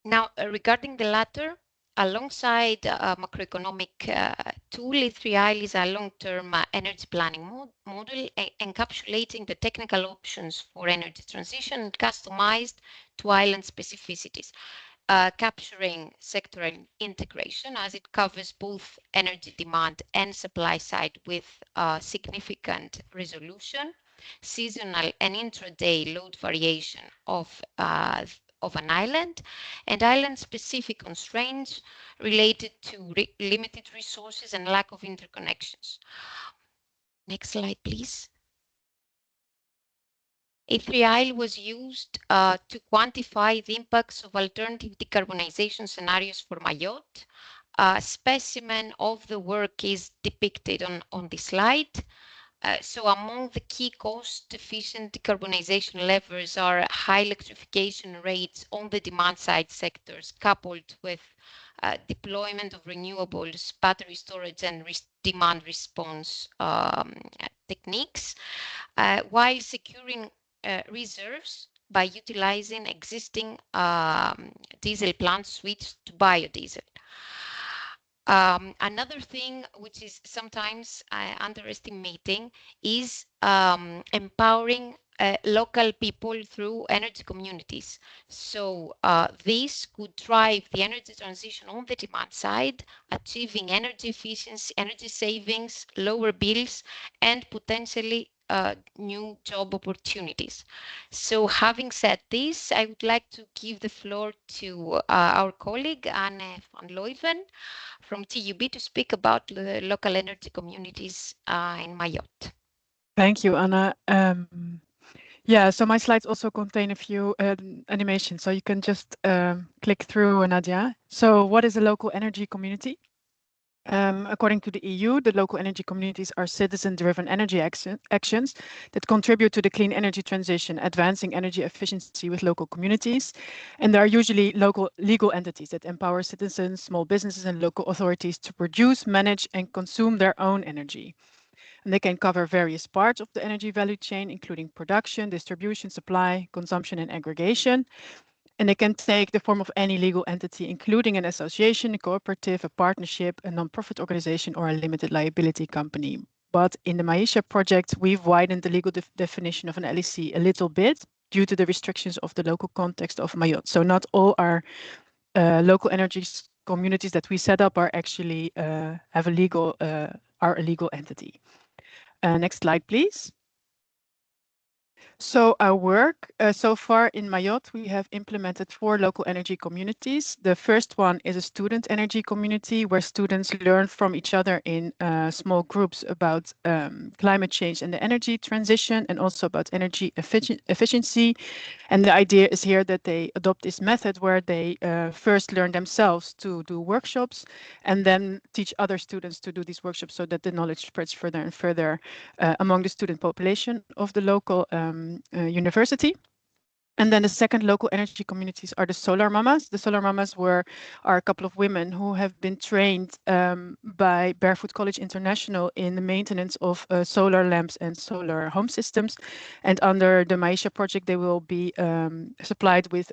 Now, regarding the latter, alongside a macroeconomic tool, 𝗤𝗓 is a long-term energy planning model encapsulating the technical options for energy transition customized to island specificities, capturing sectoral integration as it covers both energy demand and supply side with significant resolution, seasonal and intraday load variation of an island, and island-specific constraints related to limited resources and lack of interconnections. Next slide, please. 𝗤𝗓 was used to quantify the impacts of alternative decarbonization scenarios for Mayotte. A specimen of the work is depicted on this slide. So among the key cost-efficient decarbonization levers are high electrification rates on the demand-side sectors, coupled with deployment of renewables, battery storage, and demand response techniques, while securing reserves by utilizing existing diesel plants switched to biodiesel. Another thing which is sometimes underestimating is empowering local people through energy communities. So this could drive the energy transition on the demand side, achieving energy efficiency, energy savings, lower bills, and potentially new job opportunities. So having said this, I would like to give the floor to our colleague Anne van Leuven from TUB to speak about the local energy communities in Mayotte. Thank you, Anna. Yeah, so my slides also contain a few animations, so you can just click through, Nadia. So what is a local energy community? According to the EU, the local energy communities are citizen-driven energy actions that contribute to the clean energy transition, advancing energy efficiency with local communities. And there are usually local legal entities that empower citizens, small businesses, and local authorities to produce, manage, and consume their own energy. And they can cover various parts of the energy value chain, including production, distribution, supply, consumption, and aggregation. And they can take the form of any legal entity, including an association, a cooperative, a partnership, a non-profit organization, or a limited liability company. But in the 𝗤𝗓 project, we've widened the legal definition of an LEC a little bit due to the restrictions of the local context of Mayotte. So not all our local energy communities that we set up are actually have a legal are a legal entity. Next slide, please. So our work so far in Mayotte, we have implemented 4 local energy communities. The first one is a student energy community where students learn from each other in small groups about climate change and the energy transition, and also about energy efficiency. And the idea is here that they adopt this method where they first learn themselves to do workshops and then teach other students to do these workshops so that the knowledge spreads further and further among the student population of the local university. And then the second local energy communities are the solar mamas. The solar mamas are a couple of women who have been trained by Barefoot College International in the maintenance of solar lamps and solar home systems. And under the 𝗤𝗍 project, they will be supplied with,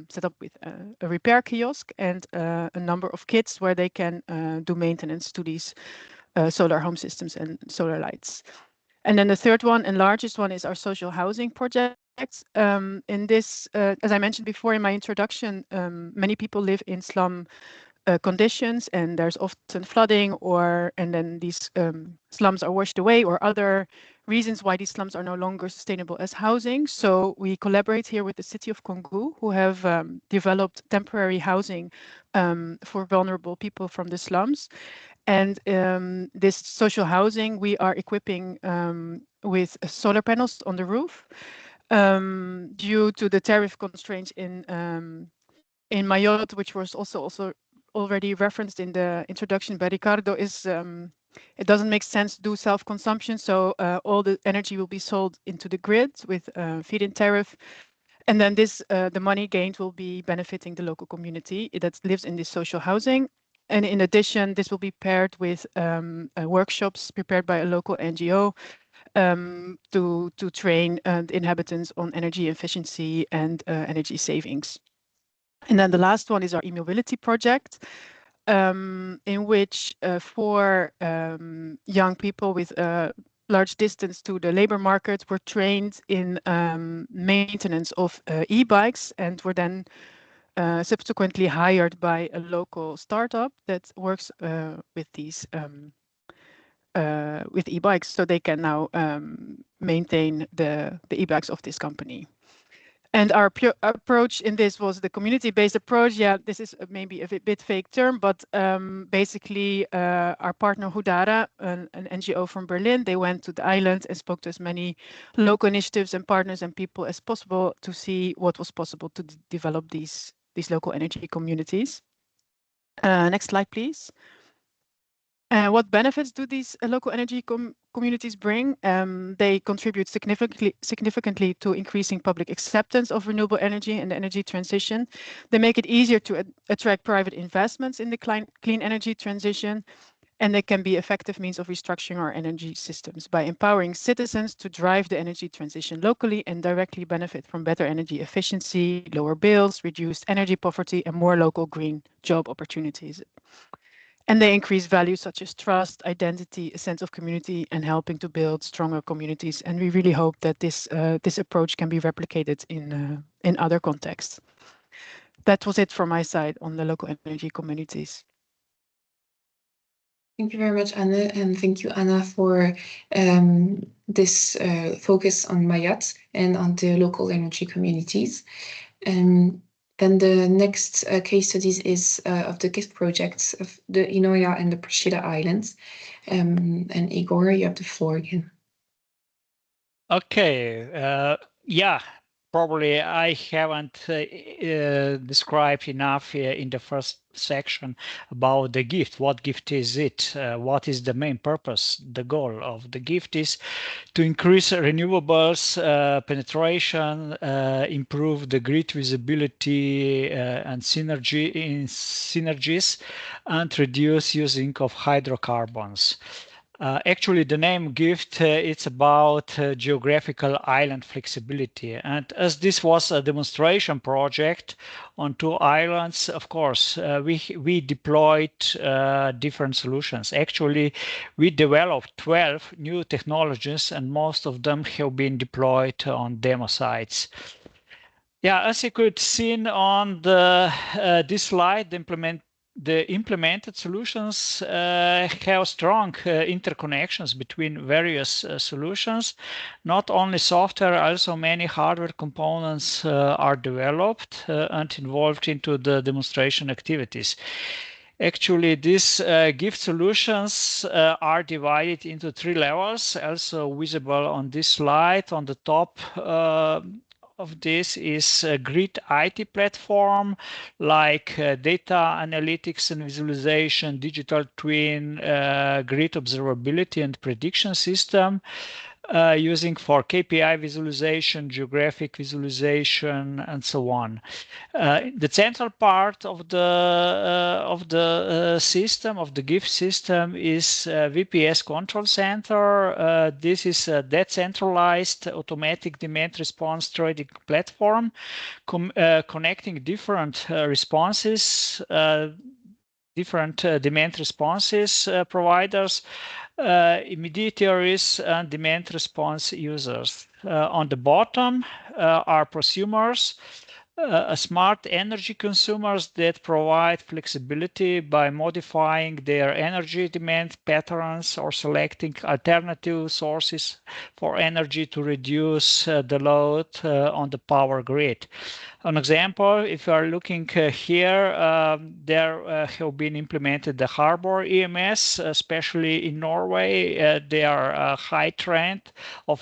set up with a repair kiosk and a number of kits where they can do maintenance to these solar home systems and solar lights. And then the third one and largest one is our social housing project. In this, as I mentioned before in my introduction, many people live in slum conditions, and there's often flooding, and then these slums are washed away, or other reasons why these slums are no longer sustainable as housing. So we collaborate here with the city of Congo, who have developed temporary housing for vulnerable people from the slums. And this social housing we are equipping with solar panels on the roof. Due to the tariff constraints in Mayotte, which was also already referenced in the introduction by Ricardo, is it doesn't make sense to do self-consumption. So all the energy will be sold into the grid with feed-in tariff. And then this, the money gained will be benefiting the local community that lives in this social housing. And in addition, this will be paired with workshops prepared by a local NGO to train the inhabitants on energy efficiency and energy savings. And then the last one is our e-mobility project, in which 4 young people with large distance to the labor market were trained in maintenance of e-bikes, and were then subsequently hired by a local startup that works with these with e-bikes, so they can now maintain the e-bikes of this company. And our approach in this was the community-based approach. Yeah, this is maybe a bit fake term, but basically our partner Hudara, an NGO from Berlin, they went to the island and spoke to as many local initiatives and partners and people as possible to see what was possible to develop these local energy communities. Next slide, please. What benefits do these local energy communities bring? They contribute significantly to increasing public acceptance of renewable energy and the energy transition. They make it easier to attract private investments in the clean energy transition, and they can be effective means of restructuring our energy systems by empowering citizens to drive the energy transition locally and directly benefit from better energy efficiency, lower bills, reduced energy poverty, and more local green job opportunities. And they increase values such as trust, identity, a sense of community, and helping to build stronger communities. And we really hope that this approach can be replicated in other contexts. That was it from my side on the local energy communities. Thank you very much, Anne, and thank you, Anna, for this focus on Mayotte and on the local energy communities. Then the next case studies is of the GIFT projects of the 𝗓𝗏 and the 𝗔𝗏 Islands. And Igor, you have the floor again. Okay, yeah. Probably I haven't described enough in the first section about the GIFT. What GIFT is it? What is the main purpose? The goal of the GIFT is to increase renewables penetration, improve the grid visibility and synergies, and reduce using of hydrocarbons. Actually, the name GIFT, it's about geographical island flexibility. And as this was a demonstration project on 2 islands, of course, we deployed different solutions. Actually, we developed 12 new technologies, and most of them have been deployed on demo sites. Yeah, as you could see on this slide, the the implemented solutions have strong interconnections between various solutions. Not only software, also many hardware components are developed and involved into the demonstration activities. Actually, these gift solutions are divided into 3 levels, also visible on this slide. On the top of this is a GREET IT platform, like data analytics and visualization, digital twin, grid observability and prediction system, using for KPI visualization, geographic visualization, and so on. The central part of the system, of the GIFT system, is VPS control center. This is a decentralized automatic demand response trading platform connecting different responses, different demand responses providers, intermediaries, and demand response users. On the bottom are prosumers, smart energy consumers that provide flexibility by modifying their energy demand patterns or selecting alternative sources for energy to reduce the load on the power grid. An example, if you are looking here, there have been implemented the harbor EMS, especially in Norway. They are a high trend of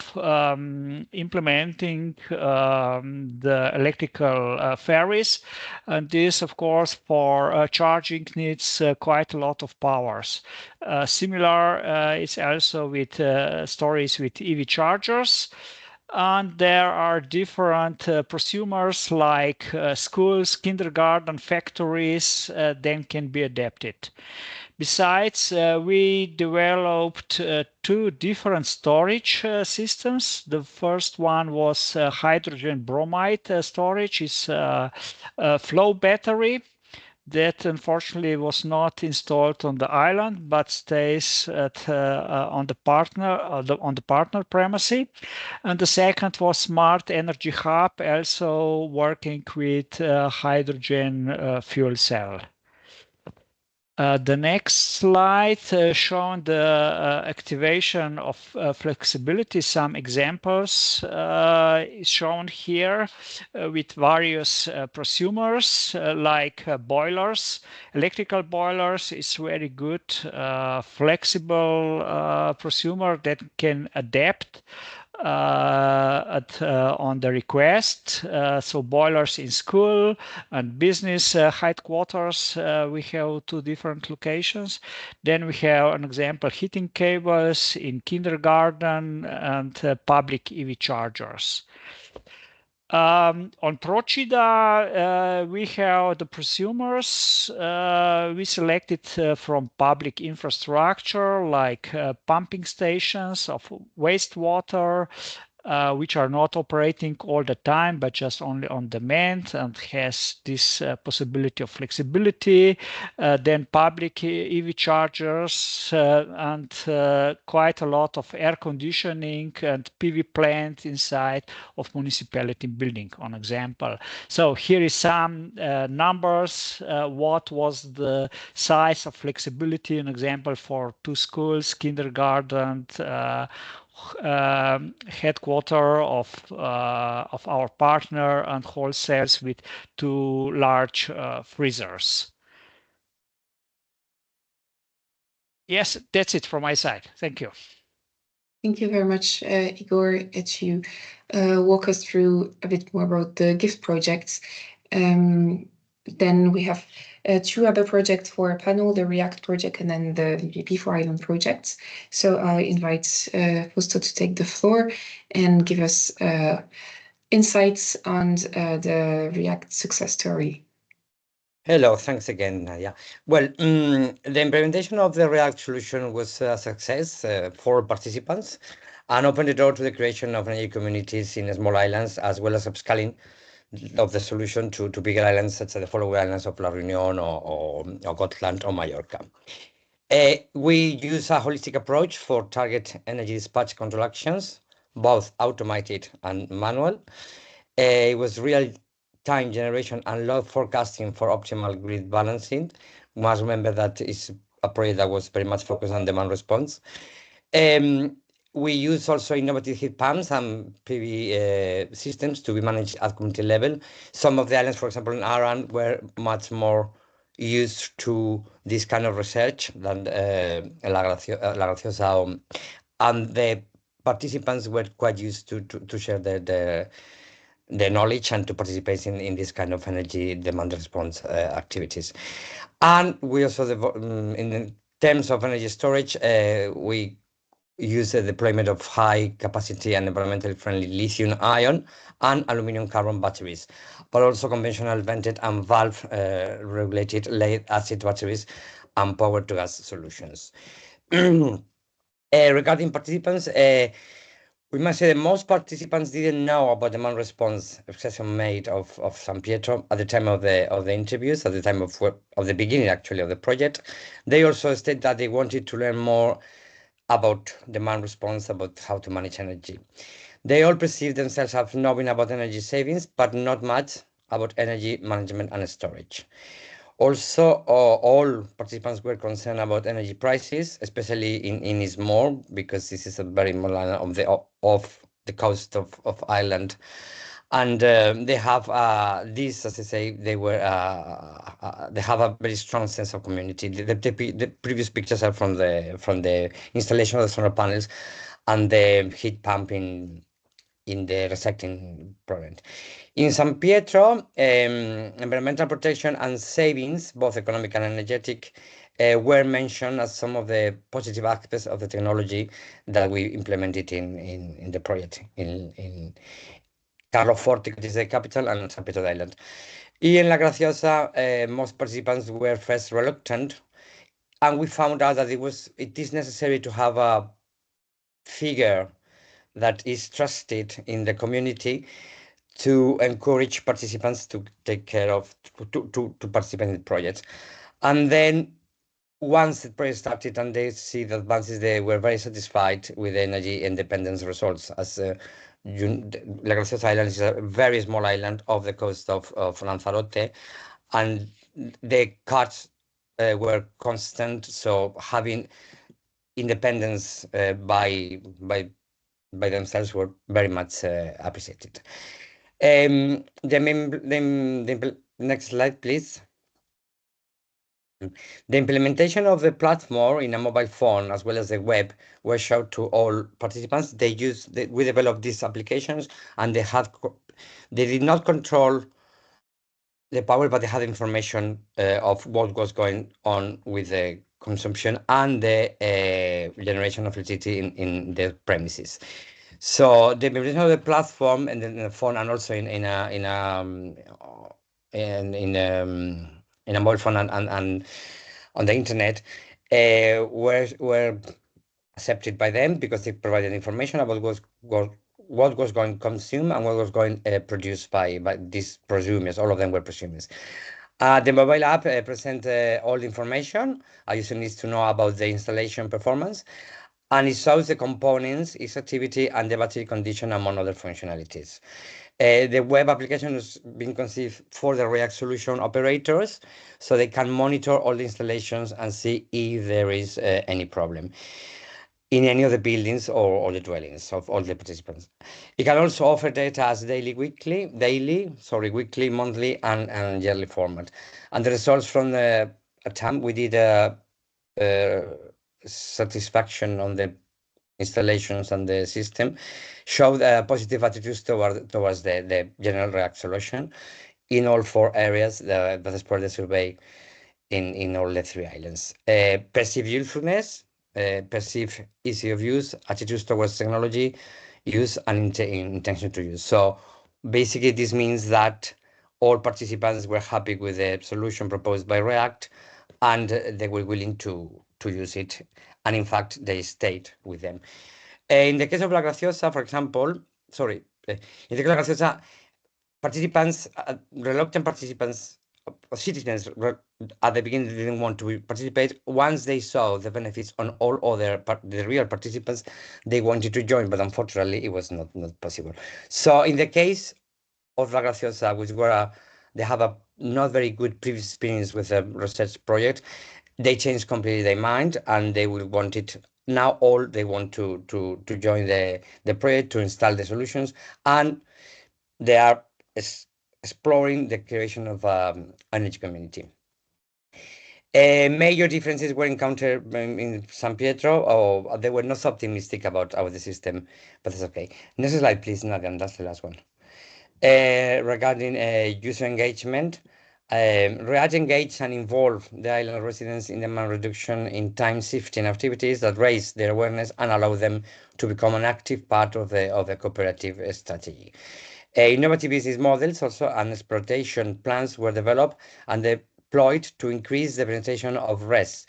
implementing the electrical ferries. And this, of course, for charging needs quite a lot of powers. Similar is also with stories with EV chargers. And there are different prosumers like schools, kindergarten, factories, then can be adapted. Besides, we developed 2 different storage systems. The first one was hydrogen bromide storage. It's a flow battery that unfortunately was not installed on the island, but stays at on the partner premises. And the second was smart energy hub, also working with hydrogen fuel cell. The next slide showing the activation of flexibility. Some examples is shown here with various prosumers like boilers. Electrical boilers is very good, flexible prosumer that can adapt on the request. So boilers in school and business headquarters, we have 2 different locations. Then we have an example, heating cables in kindergarten and public EV chargers. On Procida, we have the prosumers we selected from public infrastructure like pumping stations of wastewater, which are not operating all the time, but just only on demand and has this possibility of flexibility. Then public EV chargers and quite a lot of air conditioning and PV plant inside of municipality building, on example. So here is some numbers. What was the size of flexibility, an example for 2 schools, kindergarten, headquarter of our partner, and wholesales with 2 large freezers. Yes, that's it from my side. Thank you. Thank you very much, Igor, that you walk us through a bit more about the GIFT projects. Then we have 2 other projects for a panel, the REACT project and then the VPP for Island projects. So I invite Fausto to take the floor and give us insights on the REACT success story. Hello, thanks again, Nadia. Well, the implementation of the REACT solution was a success for participants and opened the door to the creation of energy communities in small islands, as well as upscaling of the solution to bigger islands such as the following islands of La Reunion or Gotland or Mallorca. We use a holistic approach for target energy dispatch control actions, both automated and manual. It was real-time generation and load forecasting for optimal grid balancing must remember that it's a project that was very much focused on demand response. We use also innovative heat pumps and PV systems to be managed at community level. Some of the islands, for example, in Aran, were much more used to this kind of research than 𝗥𝗲𝗽𝗃𝗁, and the participants were quite used to share their knowledge and to participate in this kind of energy demand response activities. And we also, in terms of energy storage, we use the deployment of high capacity and environmentally friendly lithium ion and aluminum carbon batteries, but also conventional vented and valve regulated lead acid batteries and power to gas solutions. Regarding participants, we must say that most participants didn't know about demand response assessment made of San Pietro at the time of the interviews, at the time of the beginning actually of the project. They also state that they wanted to learn more about demand response, about how to manage energy. They all perceive themselves as knowing about energy savings, but not much about energy management and storage. Also, all participants were concerned about energy prices, especially in Izmor, because this is a very small island of the coast of Ireland. And they have this, as I say, they have a very strong sense of community. The previous pictures are from the installation of the solar panels and the heat pump in the recycling project. In San Pietro, environmental protection and savings, both economic and energetic, were mentioned as some of the positive aspects of the technology that we implemented in the project in Carloforte, which is the capital, and San Pietro Island. In La Graciosa, most participants were first reluctant, and we found out that it is necessary to have a figure that is trusted in the community to encourage participants to take care of, to participate in the project. And then once the project started and they see the advances, they were very satisfied with the energy independence results. As La Graciosa Island is a very small island off the coast of Lanzarote, and the cuts were constant, so having independence by themselves were very much appreciated. Next slide, please. The implementation of the platform in a mobile phone as well as the web were shown to all participants. We developed these applications, and they did not control the power, but they had information of what was going on with the consumption and the generation of electricity in the premises. So the implementation of the platform and then the phone, and also in a mobile phone and on the internet, were accepted by them because they provided information about what was going consumed and what was going produced by these prosumers. All of them were prosumers. The mobile app presents all the information a user needs to know about the installation performance, and it shows the components, its activity, and the battery condition, among other functionalities. The web application has been conceived for the React solution operators, so they can monitor all the installations and see if there is any problem in any of the buildings or the dwellings of all the participants. It can also offer data as weekly, monthly, and yearly format. And the results from the attempt, we did a satisfaction on the installations and the system, showed positive attitudes towards the general React solution in all 4 areas that is part of the survey in all the 3 islands. Perceived usefulness, perceived easy of use, attitudes towards technology use, and intention to use. So basically this means that all participants were happy with the solution proposed by React, and they were willing to use it, and in fact they stayed with them. In the case of La Graciosa, for example, in the case of La Graciosa, participants, reluctant participants, citizens at the beginning didn't want to participate. Once they saw the benefits on all other the real participants, they wanted to join, but unfortunately it was not possible. So in the case of La Graciosa, which were they have a not very good previous experience with a research project, they change completely their mind and they will want it. Now all they want to join the project, to install the solutions, and they are exploring the creation of energy community. Major differences were encountered in San Pietro, or they were not so optimistic about the system, but that's okay. Next slide, please, Nadia, and that's the last one. Regarding user engagement, REACT engage and involve the island residents in demand reduction in time-shifting activities that raise their awareness and allow them to become an active part of the cooperative strategy. Innovative business models also and exploitation plans were developed and deployed to increase the penetration of RES,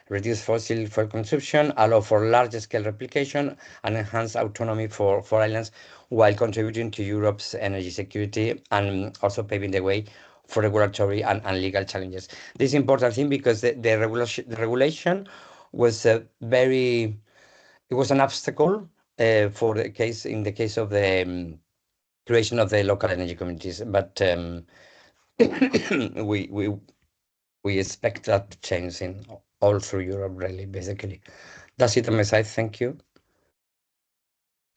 reduce fossil fuel consumption, allow for large-scale replication, and enhance autonomy for islands, while contributing to Europe's energy security and also paving the way for regulatory and legal challenges. This is an important thing because the regulation was it was an obstacle for the case of the creation of the local energy communities, but we expect that to change in all through Europe, really, basically. That's it on my side. Thank you.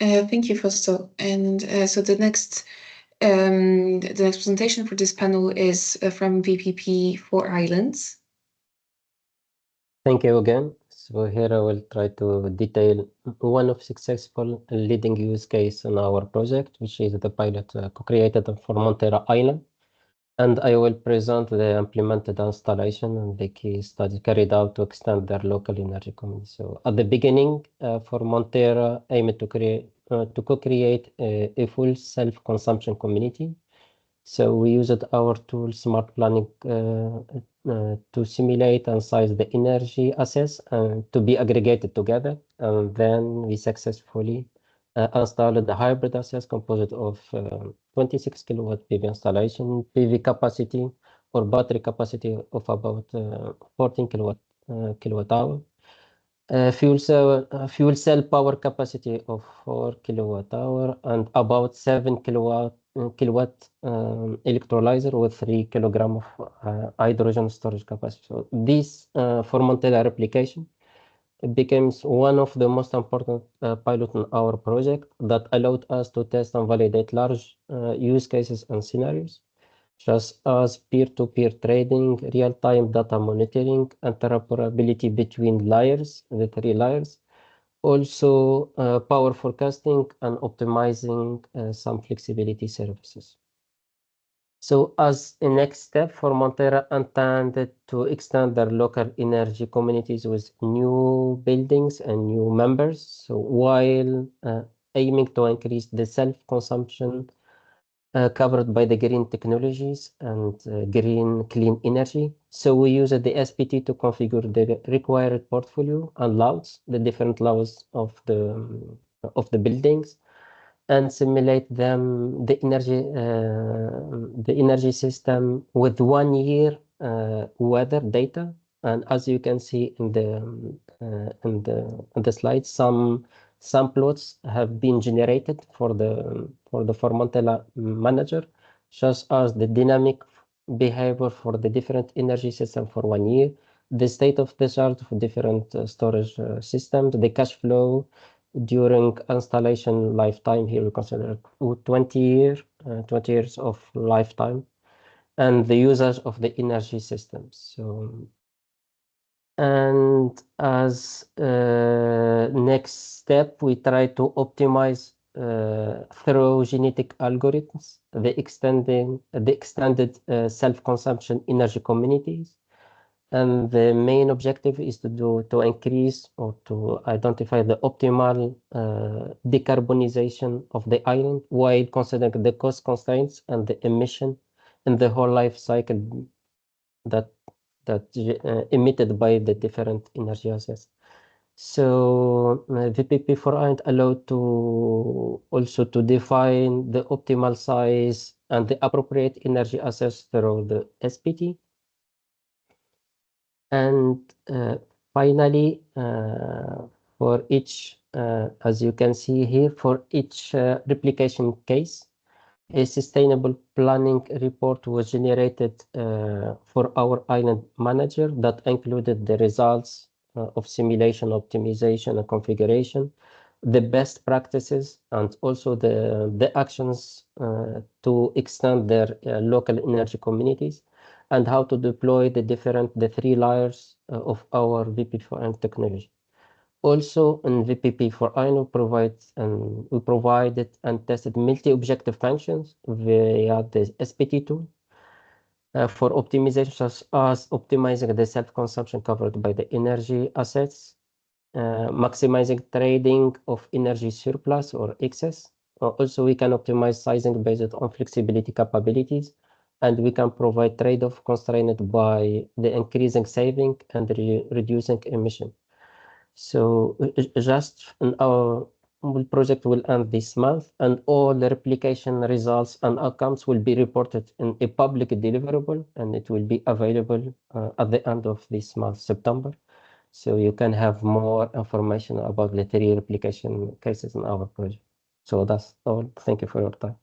Thank you, Fausto. And so the next presentation for this panel is from VPP for Islands. Thank you again. So here I will try to detail one of successful leading use case in our project, which is the pilot co-created for Formentera Island. And I will present the implemented installation and the key studies carried out to extend their local energy community. So at the beginning, Formentera aimed to co-create a full self-consumption community. So we used our tool Smart Planning to simulate and size the energy assets to be aggregated together. And then we successfully installed the hybrid assets composed of 26 kilowatt PV installation, PV capacity or battery capacity of about 14 kilowatt hour. Fuel cell power capacity of 4 kilowatt hour and about 7 kilowatt electrolyzer with 3 kilogram of hydrogen storage capacity. So this Formentera replication becomes one of the most important pilot in our project that allowed us to test and validate large use cases and scenarios, such as peer-to-peer trading, real-time data monitoring, interoperability between layers, the 3 layers, also power forecasting and optimizing some flexibility services. So as a next step, Formentera intended to extend their local energy communities with new buildings and new members, so while aiming to increase the self-consumption covered by the green technologies and green clean energy. So we used the SPT to configure the required portfolio and layouts, the different layouts of the buildings, and simulate them the energy system with 1 year weather data. And as you can see in the slide, some plots have been generated for the Formentera manager, such as the dynamic behavior for the different energy system for 1 year, the state of the chart for different storage systems, the cash flow during installation lifetime. Here we consider 20 years of lifetime, and the usage of the energy systems. So, and as next step, we try to optimize through genetic algorithms the extended self-consumption energy communities. And the main objective is to increase or to identify the optimal decarbonization of the island while considering the cost constraints and the emission in the whole life cycle that emitted by the different energy assets. So VPP for Island allowed to also to define the optimal size and the appropriate energy assets through the SPT. And finally, for each, as you can see here, for each replication case, A sustainable planning report was generated for our island manager that included the results of simulation, optimization, and configuration, the best practices, and also the actions to extend their local energy communities, and how to deploy the three layers of our VP4N technology. Also, in VPP for INO we provided and tested multi-objective functions via the SPT tool for optimization, such as optimizing the self-consumption covered by the energy assets, maximizing trading of energy surplus or excess. Also, we can optimize sizing based on flexibility capabilities, and we can provide trade-off constrained by the increasing saving and reducing emission. So just our project will end this month, and all the replication results and outcomes will be reported in a public deliverable, and it will be available at the end of this month, September. So you can have more information about the three replication cases in our project. So that's all. Thank you for your time.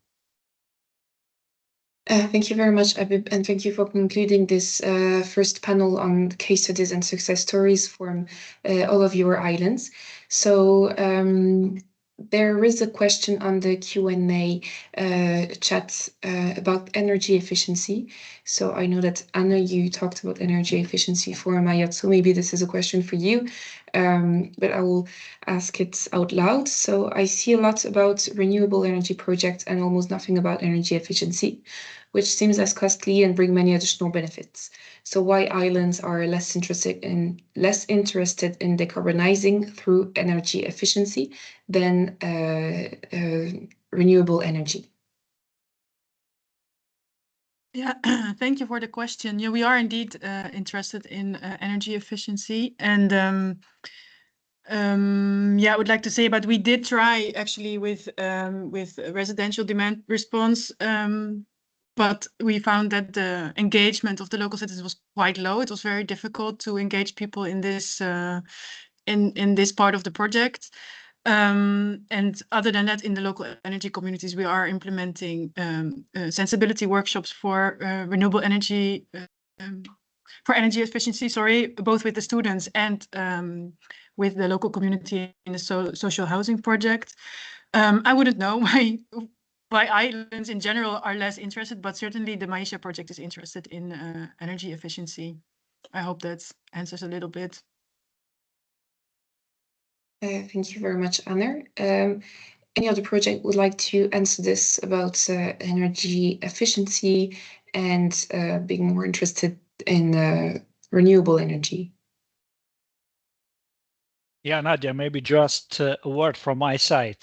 Thank you very much, Abib, and thank you for concluding this first panel on case studies and success stories from all of your islands. So there is a question on the Q&A chat about energy efficiency. So I know that, Anna, you talked about energy efficiency for Mayotte, so maybe this is a question for you, but I will ask it out loud. So I see a lot about renewable energy projects and almost nothing about energy efficiency, which seems less costly and bring many additional benefits. So why islands are less interested in decarbonizing through energy efficiency than renewable energy? Yeah, thank you for the question. Yeah, we are indeed interested in energy efficiency, and yeah, I would like to say, but we did try actually with residential demand response. But we found that the engagement of the local citizens was quite low. It was very difficult to engage people in this in this part of the project. And other than that, in the local energy communities, we are implementing sensibility workshops for renewable energy, for energy efficiency, sorry, both with the students and with the local community in the social housing project. I wouldn't know why islands in general are less interested, but certainly the 𝗤𝐸𝐺𝐴 project is interested in energy efficiency. I hope that answers a little bit. Thank you very much, Anna. Any other project would like to answer this about energy efficiency and being more interested in renewable energy? Yeah, Nadia, maybe just a word from my side.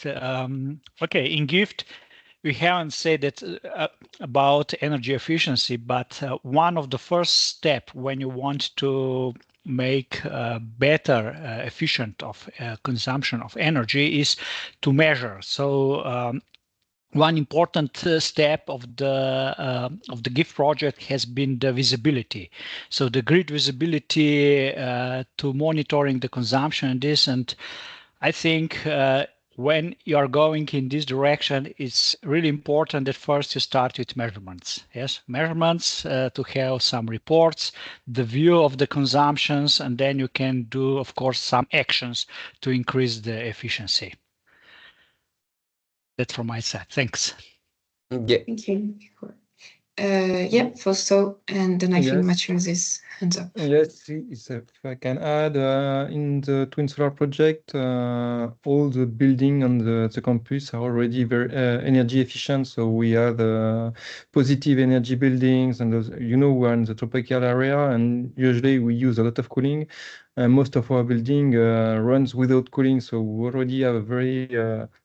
Okay, in GIFT, we haven't said it about energy efficiency, but one of the first steps when you want to make better efficient of consumption of energy is to measure. So one important step of the GIFT project has been the visibility. So the grid visibility to monitoring the consumption and this, and I think when you are going in this direction, it's really important that first you start with measurements. Yes, measurements to have some reports, the view of the consumptions, and then you can do, of course, some actions to increase the efficiency. That's from my side. Thanks. Yeah. Thank you. Yeah, Fausto, and then I think Mathieu's is hands up. Yes, if I can add, in the TwinSolar project, all the building on the campus are already very energy efficient. So we have positive energy buildings, and those, we're in the tropical area, and usually we use a lot of cooling. Most of our building runs without cooling, so we already have a very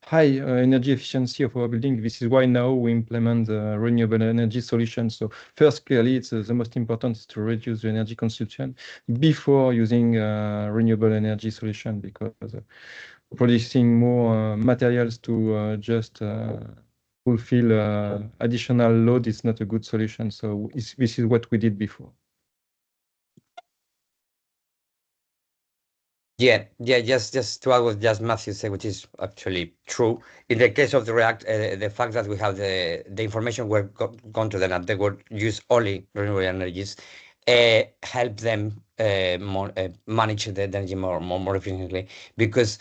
high energy efficiency of our building. This is why now we implement the renewable energy solution. So first, clearly, it's the most important is to reduce the energy consumption before using renewable energy solution, because producing more materials to just fulfill additional load is not a good solution. So this is what we did before. Just to add what just Matthew said, which is actually true. In the case of the React, the fact that we have the information were gone to the net, they would use only renewable energies, help them manage the energy more efficiently, because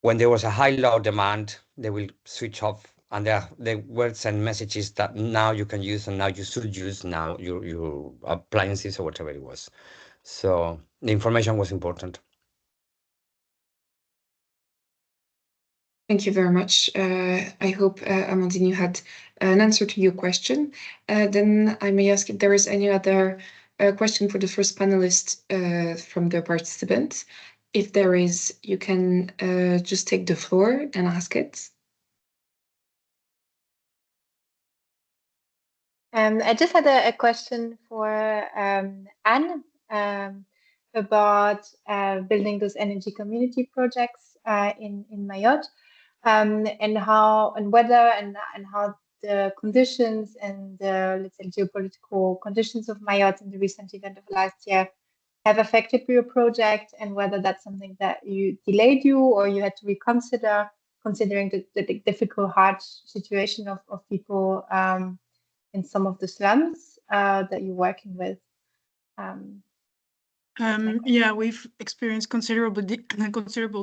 when there was a high load demand, they will switch off, and they will send messages that now you can use and now you should use now your appliances or whatever it was. So the information was important. Thank you very much. I hope, Amandine, you had an answer to your question. Then I may ask if there is any other question for the first panelist from the participants. If there is, you can just take the floor and ask it. I just had a question for Anne about building those energy community projects in Mayotte, and whether how the conditions and the, let's say, geopolitical conditions of Mayotte in the recent event of last year have affected your project, and whether that's something that delayed you or you had to reconsider, considering the difficult, hard situation of people in some of the slums that you're working with. Yeah, we've experienced considerable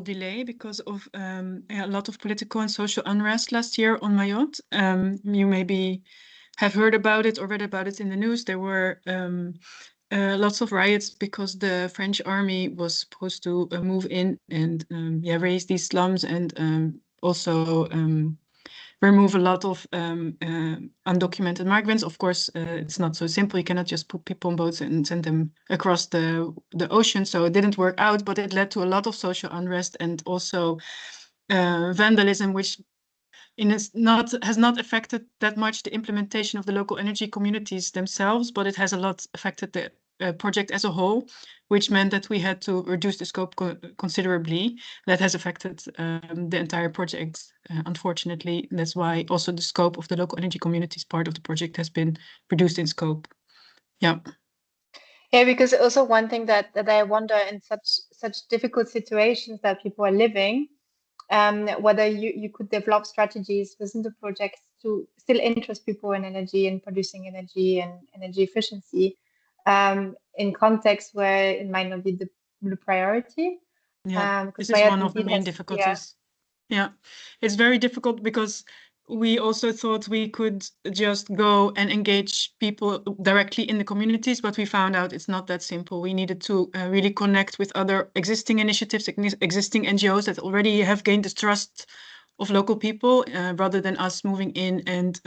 delay because of a lot of political and social unrest last year on Mayotte. You maybe have heard about it or read about it in the news. There were lots of riots because the French army was supposed to move in and raise these slums and also remove a lot of undocumented migrants. Of course, it's not so simple. You cannot just put people on boats and send them across the ocean. So it didn't work out, but it led to a lot of social unrest and also vandalism, which has not affected that much the implementation of the local energy communities themselves, but it has a lot affected the project as a whole, which meant that we had to reduce the scope considerably. That has affected the entire project, unfortunately. That's why also the scope of the local energy communities part of the project has been reduced in scope. Yeah. Yeah, because also one thing that I wonder in such difficult situations that people are living, whether you could develop strategies within the project to still interest people in energy and producing energy and energy efficiency in context where it might not be the priority. Yeah, this is one of the main difficulties. Yeah, it's very difficult because we also thought we could just go and engage people directly in the communities, but we found out it's not that simple. We needed to really connect with other existing initiatives, existing NGOs that already have gained the trust of local people rather than us moving in. And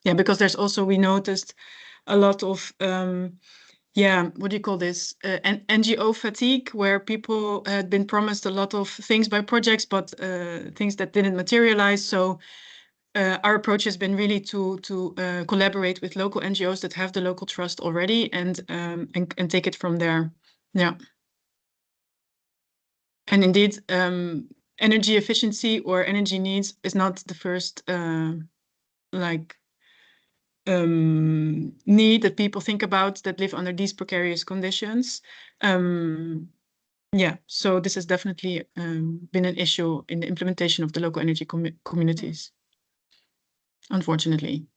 yeah, because there's also, we noticed a lot of, what do you call this? NGO fatigue, where people had been promised a lot of things by projects, but things that didn't materialize. So our approach has been really to collaborate with local NGOs that have the local trust already and take it from there. Yeah. And indeed, energy efficiency or energy needs is not the first need that people think about that live under these precarious conditions. Yeah, so this has definitely been an issue in the implementation of the local energy communities, unfortunately.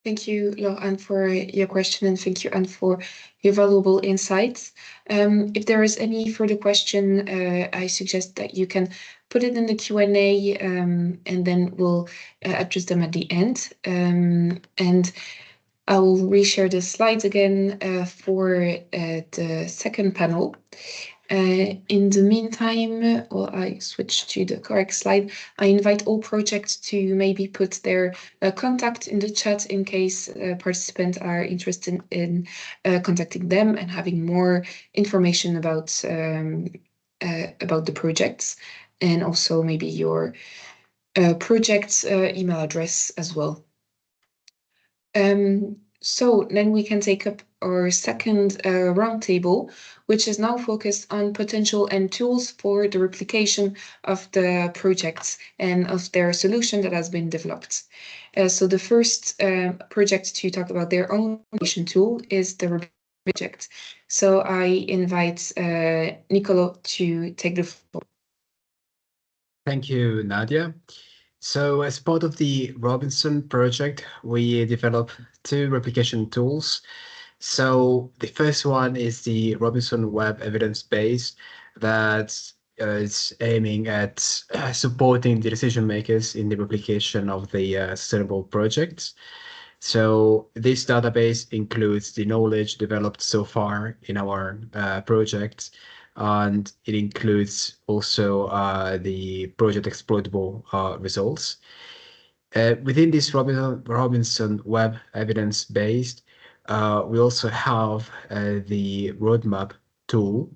Thank you, Laurent, for your question, and thank you, Anne, for your valuable insights. If there is any further question, I suggest that you can put it in the Q&A, and then we'll address them at the end. And I will reshare the slides again for the second panel. In the meantime, while I switch to the correct slide, I invite all projects to maybe put their contact in the chat in case participants are interested in contacting them and having more information about the projects, and also maybe your project's email address as well. So then we can take up our second roundtable, which is now focused on potential and tools for the replication of the projects and of their solution that has been developed. So the first project to talk about their own replication tool is the project. So I invite Nicolo to take the floor. Thank you, Nadia. So as part of the Robinson project, we developed 2 replication tools. So the first one is the Robinson Web Evidence Base that is aiming at supporting the decision makers in the replication of the sustainable projects. So this database includes the knowledge developed so far in our project, and it includes also the project exploitable results. Within this Robinson Web Evidence Base, we also have the roadmap tool.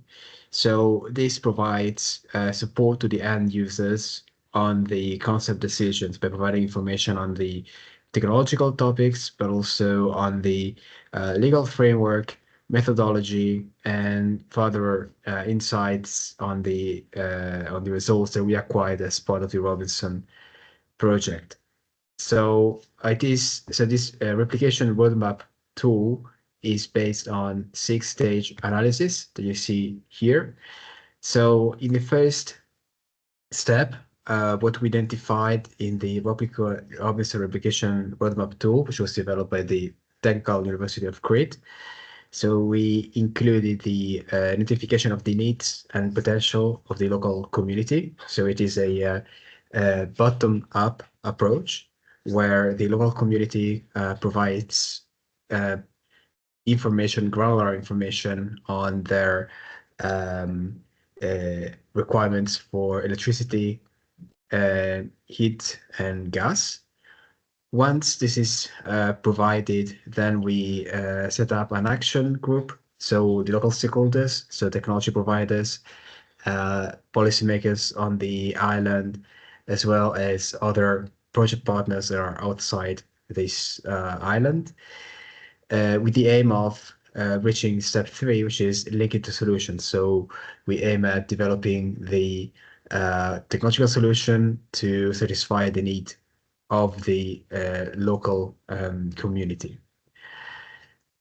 So this provides support to the end users on the concept decisions by providing information on the technological topics, but also on the legal framework, methodology, and further insights on the results that we acquired as part of the Robinson project. So this replication roadmap tool is based on 6-stage analysis that you see here. So in the first step, what we identified in the Robinson replication roadmap tool, which was developed by the Technical University of CRETE. So we included the identification of the needs and potential of the local community. So it is a bottom-up approach where the local community provides granular information on their requirements for electricity, heat, and gas. Once this is provided, then we set up an action group. So the local stakeholders, so technology providers, policymakers on the island, as well as other project partners that are outside this island, with the aim of reaching step 3, which is linking to solutions. So we aim at developing the technological solution to satisfy the need of the local community.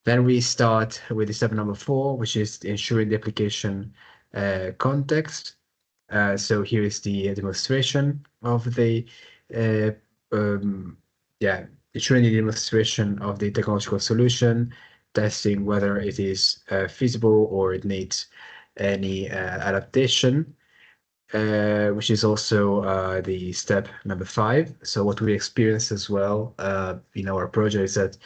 Then we start with the step number 4, which is ensuring the application context. So here is the demonstration of the ensuring the demonstration of the technological solution, testing whether it is feasible or it needs any adaptation, which is also the step number 5. So what we experienced as well in our project is that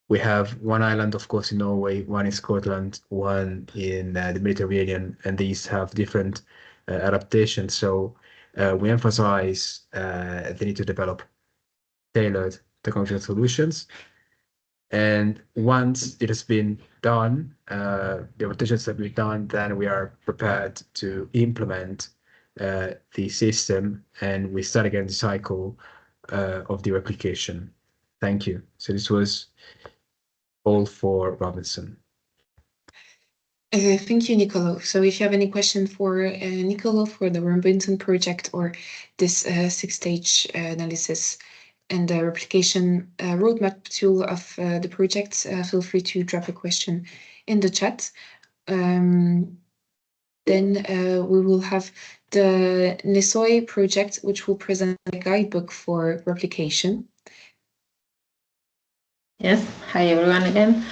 we have one island, of course, in Norway, one in Scotland, one in the Mediterranean, and these have different adaptations. So we emphasize the need to develop tailored technological solutions. And once it has been done, the adaptations have been done, then we are prepared to implement the system, and we start again the cycle of the replication. Thank you. So this was all for Robinson. Thank you, Nicolo. So if you have any question for Nicolo for the Robinson project or this 6-stage analysis and the replication roadmap tool of the project, feel free to drop a question in the chat. Then we will have the NESOI project, which will present a guidebook for replication. Yes, hi everyone again.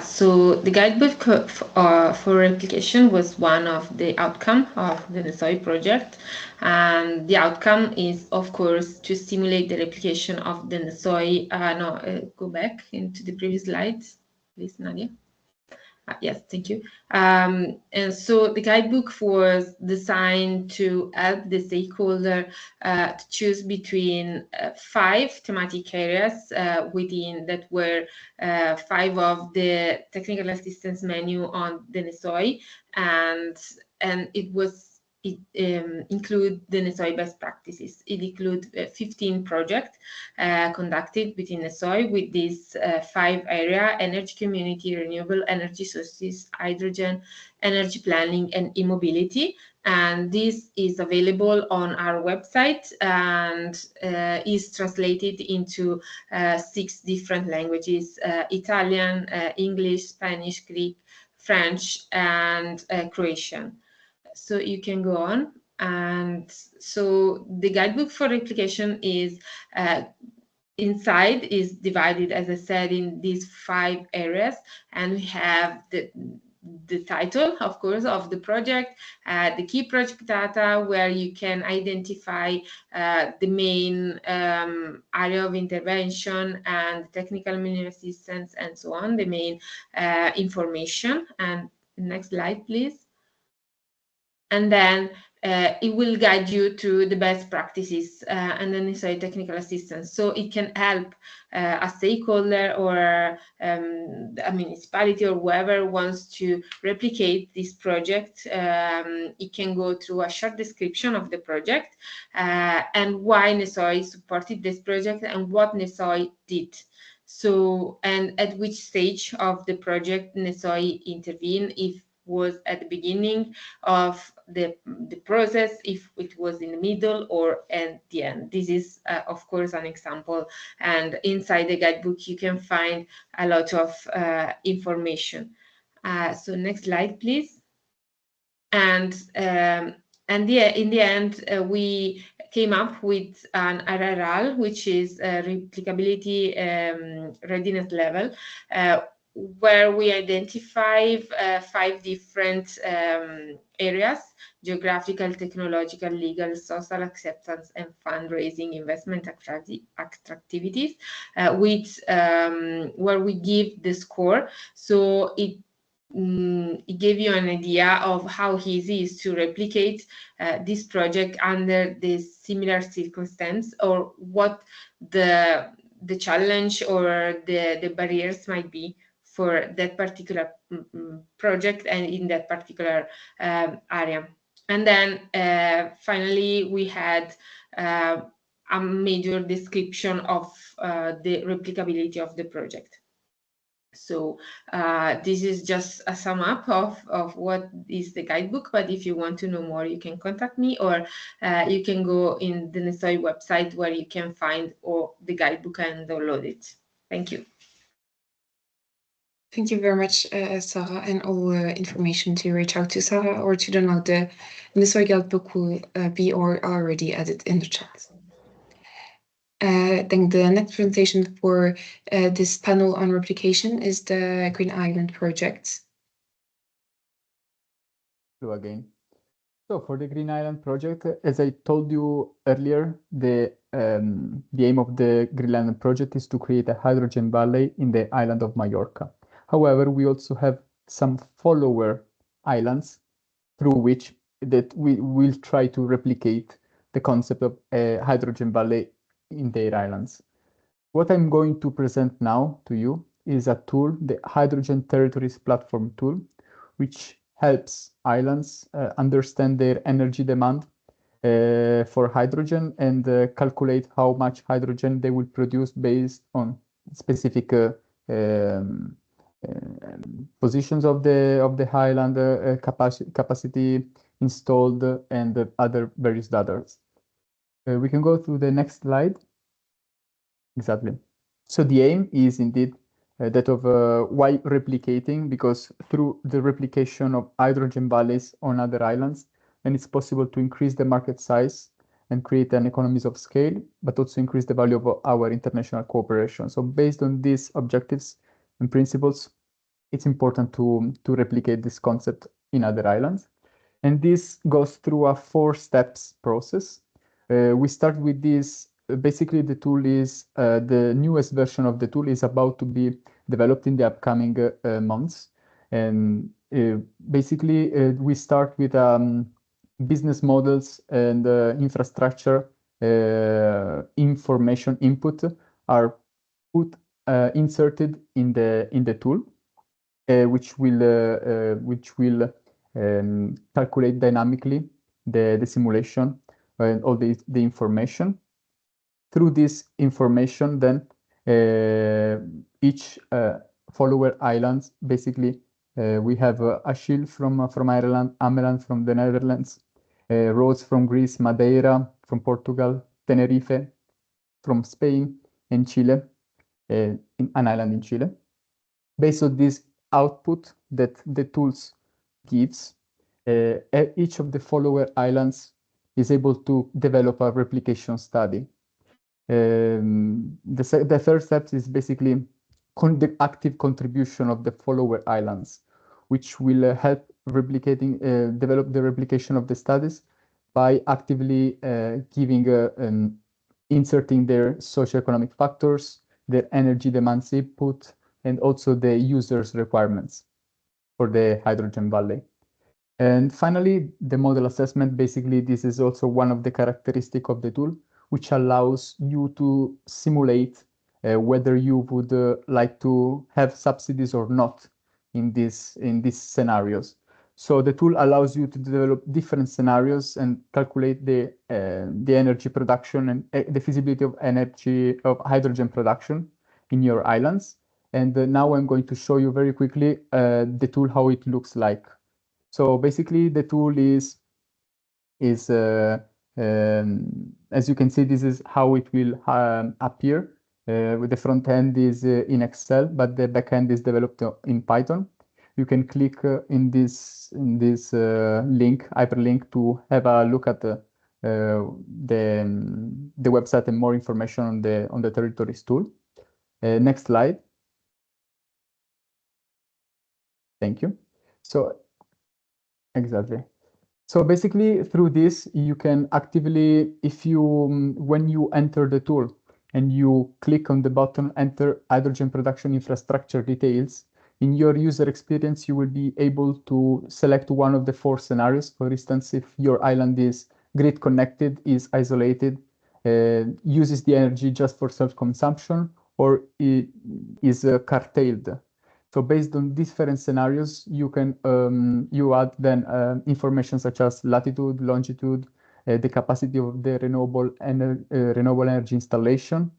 So the guidebook for replication was one of the outcome of the NESOI project, and the outcome is, of course, to stimulate the replication of the NESOI. Go back into the previous slides, please, Nadia. Yes, thank you. And so the guidebook was designed to help the stakeholder to choose between 5 thematic areas within that were 5 of the technical assistance menu on the NESOI, and it was it includes the NESOI best practices. It includes 15 projects conducted within NESOI with these 5 areas: energy community, renewable energy sources, hydrogen, energy planning, and e-mobility. And this is available on our website and is translated into 6 different languages: Italian, English, Spanish, Greek, French, and Croatian. So you can go on. And so the guidebook for replication is inside is divided, as I said, in these 5 areas, and we have the title, of course, of the project, the key project data, where you can identify the main area of intervention and technical minimum assistance and so on, the main information. And next slide, please. And then it will guide you to the best practices and then NESOI technical assistance. So it can help a stakeholder or a municipality or whoever wants to replicate this project. It can go through a short description of the project and why NESOI supported this project and what NESOI did. So, and at which stage of the project NESOI intervened, if was at the beginning of the process, if it was in the middle or at the end. This is, of course, an example. And inside the guidebook, you can find a lot of information. So next slide, please. And in the end, we came up with an RRL, which is replicability readiness level, where we identify 5 different areas: geographical, technological, legal, social acceptance, and fundraising investment activities, where we give the score. So it gave you an idea of how easy it is to replicate this project under this similar circumstance, or what the challenge or the barriers might be for that particular project and in that particular area. And then finally, we had a major description of the replicability of the project. So this is just a sum up of what is the guidebook, but if you want to know more, you can contact me, or you can go in the NESOI website where you can find the guidebook and download it. Thank you. Thank you very much, Sarah, and all information to reach out to Sarah or to download the NESOI guidebook will be already added in the chat. I think the next presentation for this panel on replication is the GreenHysland project. Hello again. So for the GreenHysland project, as I told you earlier, the aim of the GreenHysland project is to create a hydrogen valley in the island of Majorca. However, we also have some follower islands through which that we will try to replicate the concept of a hydrogen valley in their islands. What I'm going to present now to you is a tool, the Hydrogen Territories Platform tool, which helps islands understand their energy demand for hydrogen and calculate how much hydrogen they will produce based on specific positions of the island, capacity installed, and other various data. We can go through the next slide. Exactly. So the aim is indeed that of why replicating, because through the replication of hydrogen valleys on other islands, then it's possible to increase the market size and create an economies of scale, but also increase the value of our international cooperation. So based on these objectives and principles, it's important to replicate this concept in other islands. And this goes through a 4 steps process. We start with this. Basically, the tool is the newest version of the tool is about to be developed in the upcoming months. And basically, we start with business models and infrastructure information input are inserted in the tool, which will calculate dynamically the simulation and all the information. Through this information, then each follower islands, basically, we have 𝗂𝐻IL from Ireland, Ameland from the Netherlands, Rhodes from Greece, Madeira from Portugal, Tenerife from Spain, and Chile, an island in Chile. Based on this output that the tools gives, each of the follower islands is able to develop a replication study. The third step is basically the active contribution of the follower islands, which will help develop the replication of the studies by actively inserting their socioeconomic factors, their energy demands input, and also the user's requirements for the hydrogen valley. And finally, the model assessment, basically, this is also one of the characteristics of the tool, which allows you to simulate whether you would like to have subsidies or not in these scenarios. So the tool allows you to develop different scenarios and calculate the energy production and the feasibility of hydrogen production in your islands. And now I'm going to show you very quickly the tool, how it looks like. So basically, the tool is as you can see, this is how it will appear. With the front end is in Excel, but the back end is developed in Python. You can click in this link, hyperlink, to have a look at the website and more information on the territories tool. Next slide. Thank you. So exactly. So basically, through this, you can actively, when you enter the tool and you click on the button, enter hydrogen production infrastructure details, in your user experience, you will be able to select one of the 4 scenarios. For instance, if your island is grid connected, is isolated, uses the energy just for self-consumption, or it is curtailed. So based on different scenarios, you can you add then information such as latitude, longitude, the capacity of the renewable energy installation,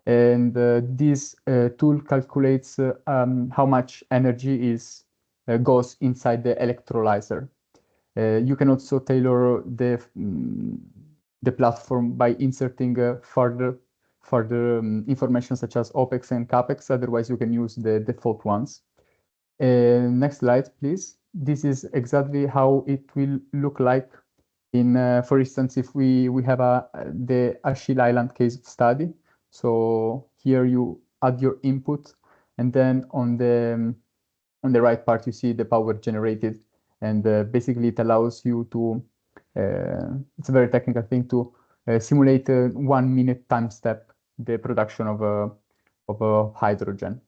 and this tool calculates how much energy goes inside the electrolyzer. You can also tailor the platform by inserting further information such as OPEX and CAPEX. Otherwise, you can use the default ones. Next slide, please. This is exactly how it will look like for instance, if we have the 𝗂𝐻IL Island case study. So here you add your input, and then on the right part, you see the power generated, and basically it allows you to, it's a very technical thing, to simulate a 1 minute time step, the production of hydrogen.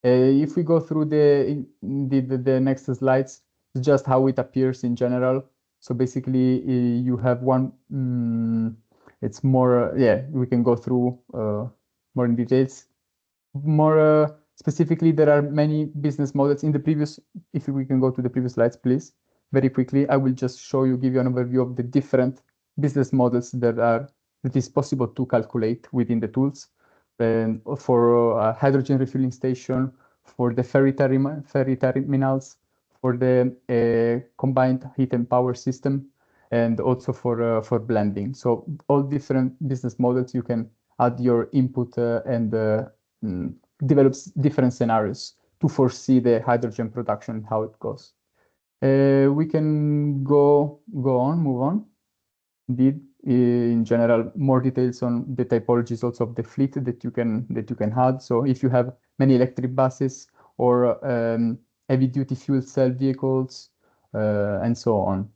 If we go through the next slides, it's just how it appears in general. So basically, you have one. It's more. We can go through more in details. More specifically, there are many business models in the previous. If we can go to the previous slides, please, very quickly. I will just give you an overview of the different business models that is possible to calculate within the tools. And for a hydrogen refueling station, for the ferry terminals, for the combined heat and power system, and also for blending. So all different business models, you can add your input and develop different scenarios to foresee the hydrogen production, how it goes. We can move on. Indeed, in general, more details on the typologies also of the fleet that you can add. So if you have many electric buses or heavy-duty fuel cell vehicles and so on.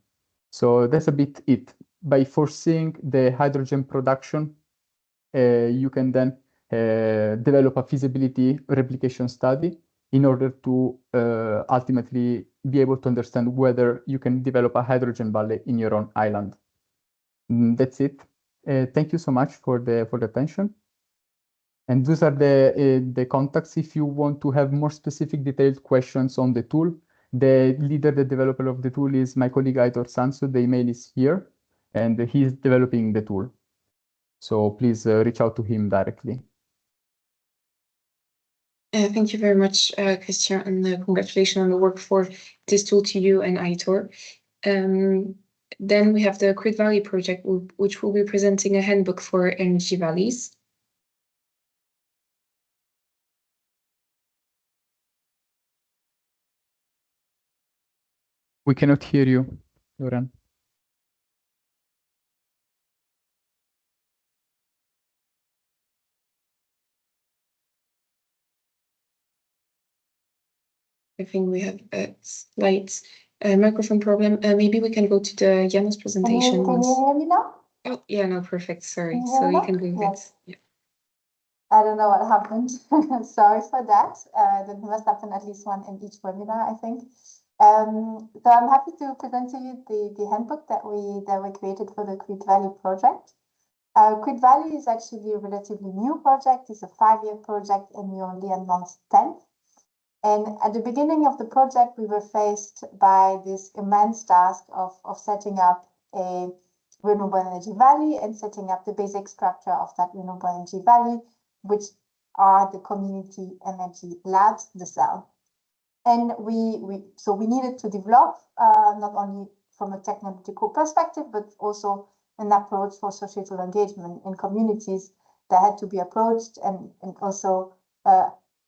So that's a bit it. By foreseeing the hydrogen production, you can then develop a feasibility replication study in order to ultimately be able to understand whether you can develop a hydrogen valley in your own island. That's it. Thank you so much for the attention. And those are the contacts if you want to have more specific detailed questions on the tool The leader, the developer of the tool is my colleague Aitor Sansu. The email is here, and he's developing the tool. So please reach out to him directly. Thank you very much, Christian, and congratulations on the work for this tool to you and Aitor. Then we have the CRETE Valley project, which will be presenting a handbook for energy valleys. We cannot hear you, Loren. I think we have a slight microphone problem. Maybe we can go to the IANOS presentation. Can you hear me now? Oh, yeah, no, perfect. Sorry. So you can go ahead. Yes. Yeah. I don't know what happened. Sorry for that. That must happen at least one in each webinar, I think. So I'm happy to present to you the handbook that we created for the CRETE Valley project. CRETE Valley is actually a relatively new project. It's a 5-year project, and we're only on month 10. And at the beginning of the project, we were faced by this immense task of setting up a renewable energy valley and setting up the basic structure of that renewable energy valley, which are the community energy labs, the cell. And we needed to develop not only from a technological perspective, but also an approach for societal engagement in communities that had to be approached and also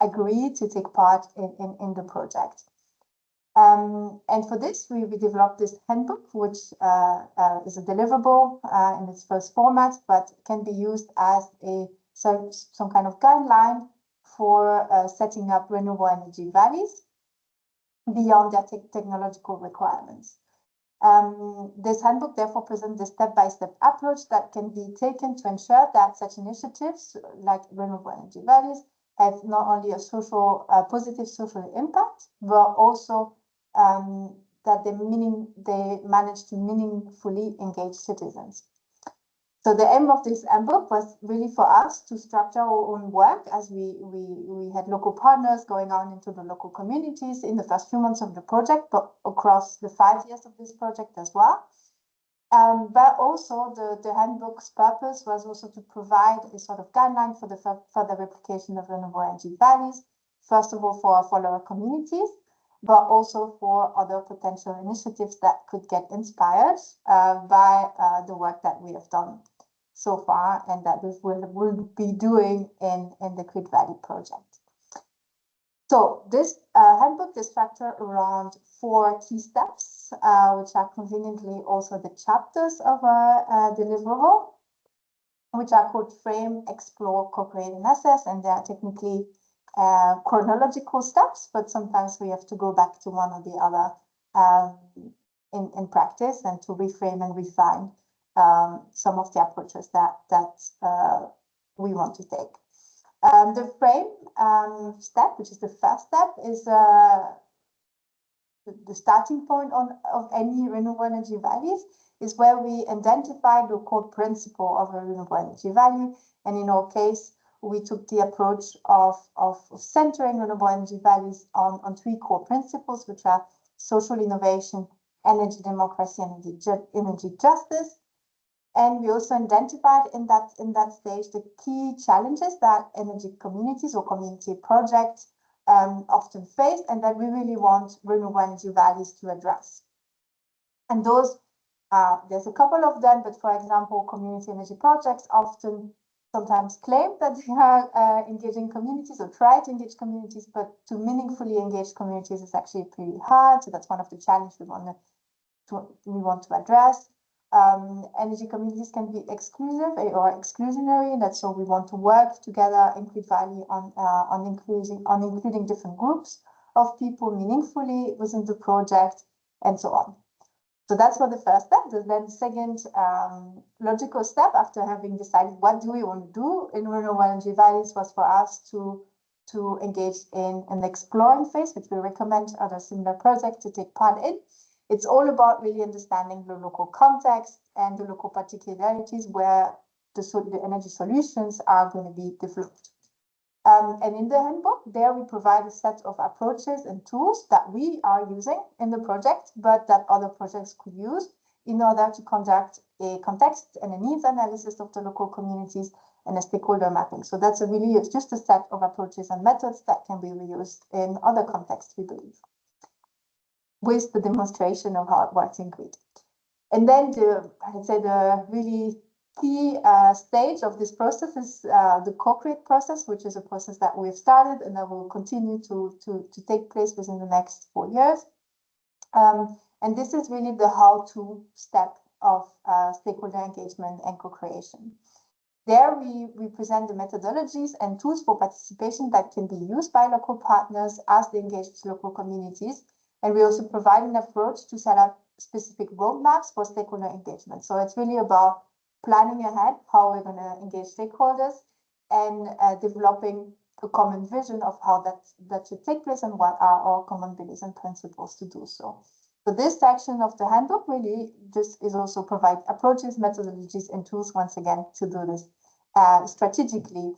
agree to take part in the project. And for this, we developed this handbook, which is a deliverable in its first format, but can be used as some kind of guideline for setting up renewable energy valleys beyond their technological requirements. This handbook therefore presents a step-by-step approach that can be taken to ensure that such initiatives like renewable energy valleys have not only a positive social impact, but also that they manage to meaningfully engage citizens. So the aim of this handbook was really for us to structure our own work, as we had local partners going on into the local communities in the first few months of the project, but across the 5 years of this project as well. But also the handbook's purpose was also to provide a sort of guideline for the further replication of renewable energy valleys, first of all for our follower communities, but also for other potential initiatives that could get inspired by the work that we have done so far and that we will be doing in the CRETE Valley project. So this handbook is structured around 4 key steps, which are conveniently also the chapters of our deliverable, which are called Frame, Explore, Co-create, and Assess, and they are technically chronological steps, but sometimes we have to go back to one or the other in practice and to reframe and refine some of the approaches that we want to take. The frame step, which is the first step, is the starting point of any renewable energy values, is where we identify the core principle of a renewable energy value. And in our case, we took the approach of centering renewable energy values on 3 core principles, which are social innovation, energy democracy, and energy justice. And we also identified in that stage the key challenges that energy communities or community projects often face, and that we really want renewable energy values to address. And those, there's a couple of them, but for example, community energy projects often sometimes claim that they are engaging communities or try to engage communities, but to meaningfully engage communities is actually pretty hard. So that's one of the challenges we want to address. Energy communities can be exclusive or exclusionary, and that's so we want to work together in CRETE Valley on including different groups of people meaningfully within the project, and so on. So that's for the first step. Then the second logical step, after having decided what do we want to do in renewable energy values, was for us to engage in an exploring phase, which we recommend other similar projects to take part in. It's all about really understanding the local context and the local particularities where the energy solutions are going to be developed. And in the handbook, there we provide a set of approaches and tools that we are using in the project, but that other projects could use in order to conduct a context and a needs analysis of the local communities and a stakeholder mapping. So that's it's just a set of approaches and methods that can be reused in other contexts, we believe, with the demonstration of how it works in CRETE. And then I'd say the really key stage of this process is the co-create process, which is a process that we've started and that will continue to take place within the next 4 years. And this is really the how-to step of stakeholder engagement and co-creation. There we present the methodologies and tools for participation that can be used by local partners as they engage with local communities. And we also provide an approach to set up specific roadmaps for stakeholder engagement. So it's really about planning ahead how we're going to engage stakeholders and developing a common vision of how that should take place and what are our common beliefs and principles to do so. So this section of the handbook really just is also provide approaches, methodologies, and tools once again to do this strategically.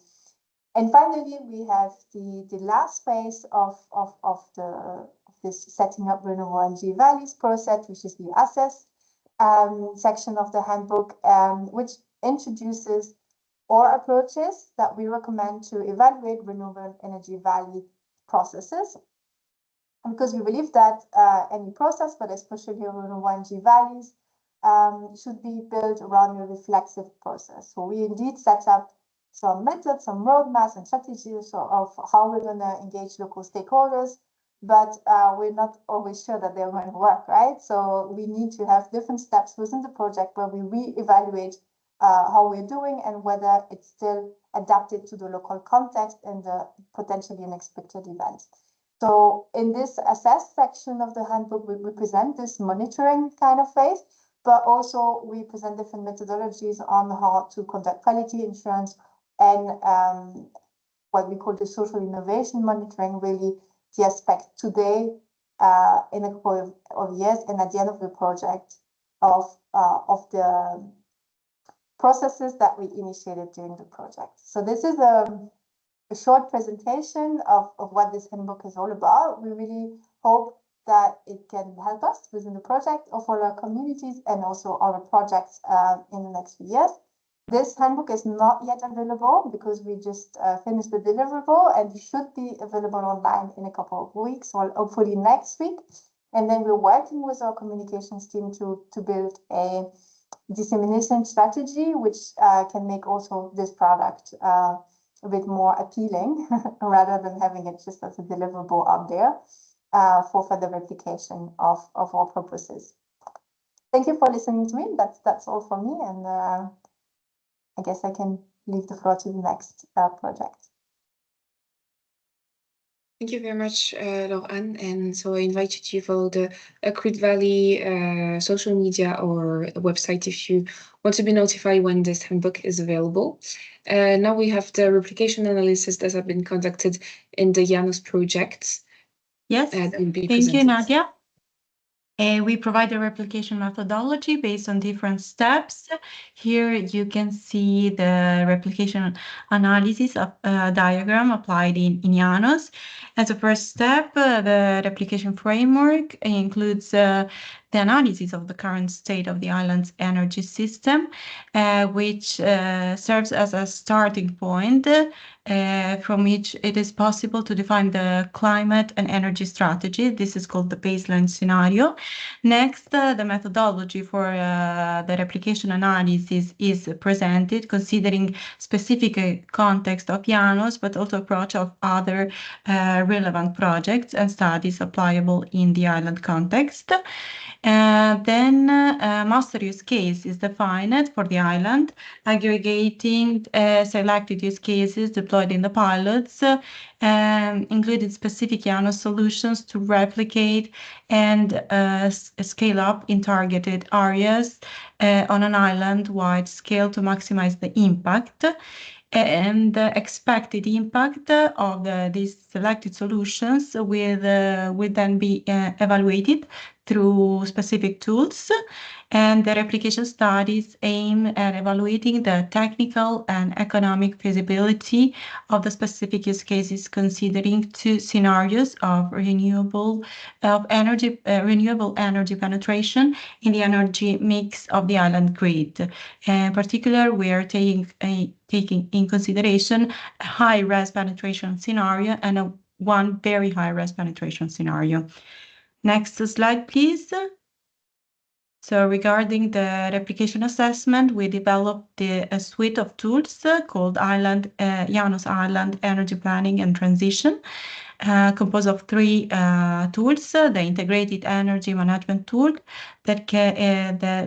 And finally, we have the last phase of this setting up renewable energy values process, which is the assess section of the handbook, which introduces our approaches that we recommend to evaluate renewable energy value processes. Because we believe that any process, but especially renewable energy values, should be built around a reflexive process. So we indeed set up some methods, some roadmaps and strategies of how we're going to engage local stakeholders, but we're not always sure that they're going to work, right? So we need to have different steps within the project where we re-evaluate how we're doing and whether it's still adapted to the local context and the potentially unexpected events. So in this assess section of the handbook, we present this monitoring kind of phase, but also we present different methodologies on how to conduct quality assurance and what we call the social innovation monitoring, really the aspect today in a couple of years and at the end of the project of the processes that we initiated during the project. So this is a short presentation of what this handbook is all about. We really hope that it can help us within the project of all our communities and also our projects in the next few years. This handbook is not yet available because we just finished the deliverable, and it should be available online in a couple of weeks or hopefully next week. And then we're working with our communications team to build a dissemination strategy, which can make also this product a bit more appealing rather than having it just as a deliverable out there for further replication of our purposes. Thank you for listening to me. That's all for me, and I guess I can leave the floor to the next project. Thank you very much, Laure-Anne. And so I invite you to follow the CRETE Valley social media or website if you want to be notified when this handbook is available. Now we have the replication analysis that have been conducted in the IANOS project. Yes, thank you, Nadia. We provide a replication methodology based on different steps. Here you can see the replication analysis of diagram applied in IANOS. As a first step, the replication framework includes the analysis of the current state of the island's energy system, which serves as a starting point from which it is possible to define the climate and energy strategy. This is called the baseline scenario. Next, the methodology for the replication analysis is presented, considering specific context of IANOS, but also approach of other relevant projects and studies applicable in the island context. Then master use case is defined for the island, aggregating selected use cases deployed in the pilots, including specific IANOS solutions to replicate and scale up in targeted areas on an island-wide scale to maximize the impact. And the expected impact of these selected solutions will then be evaluated through specific tools, and the replication studies aim at evaluating the technical and economic feasibility of the specific use cases, considering two scenarios of renewable energy penetration in the energy mix of the island grid. In particular, we are taking in consideration a high-res penetration scenario and one very high-res penetration scenario. Next slide, please. So regarding the replication assessment, we developed a suite of tools called IANOS Island Energy Planning and Transition, composed of three tools: the Integrated Energy Management Tool,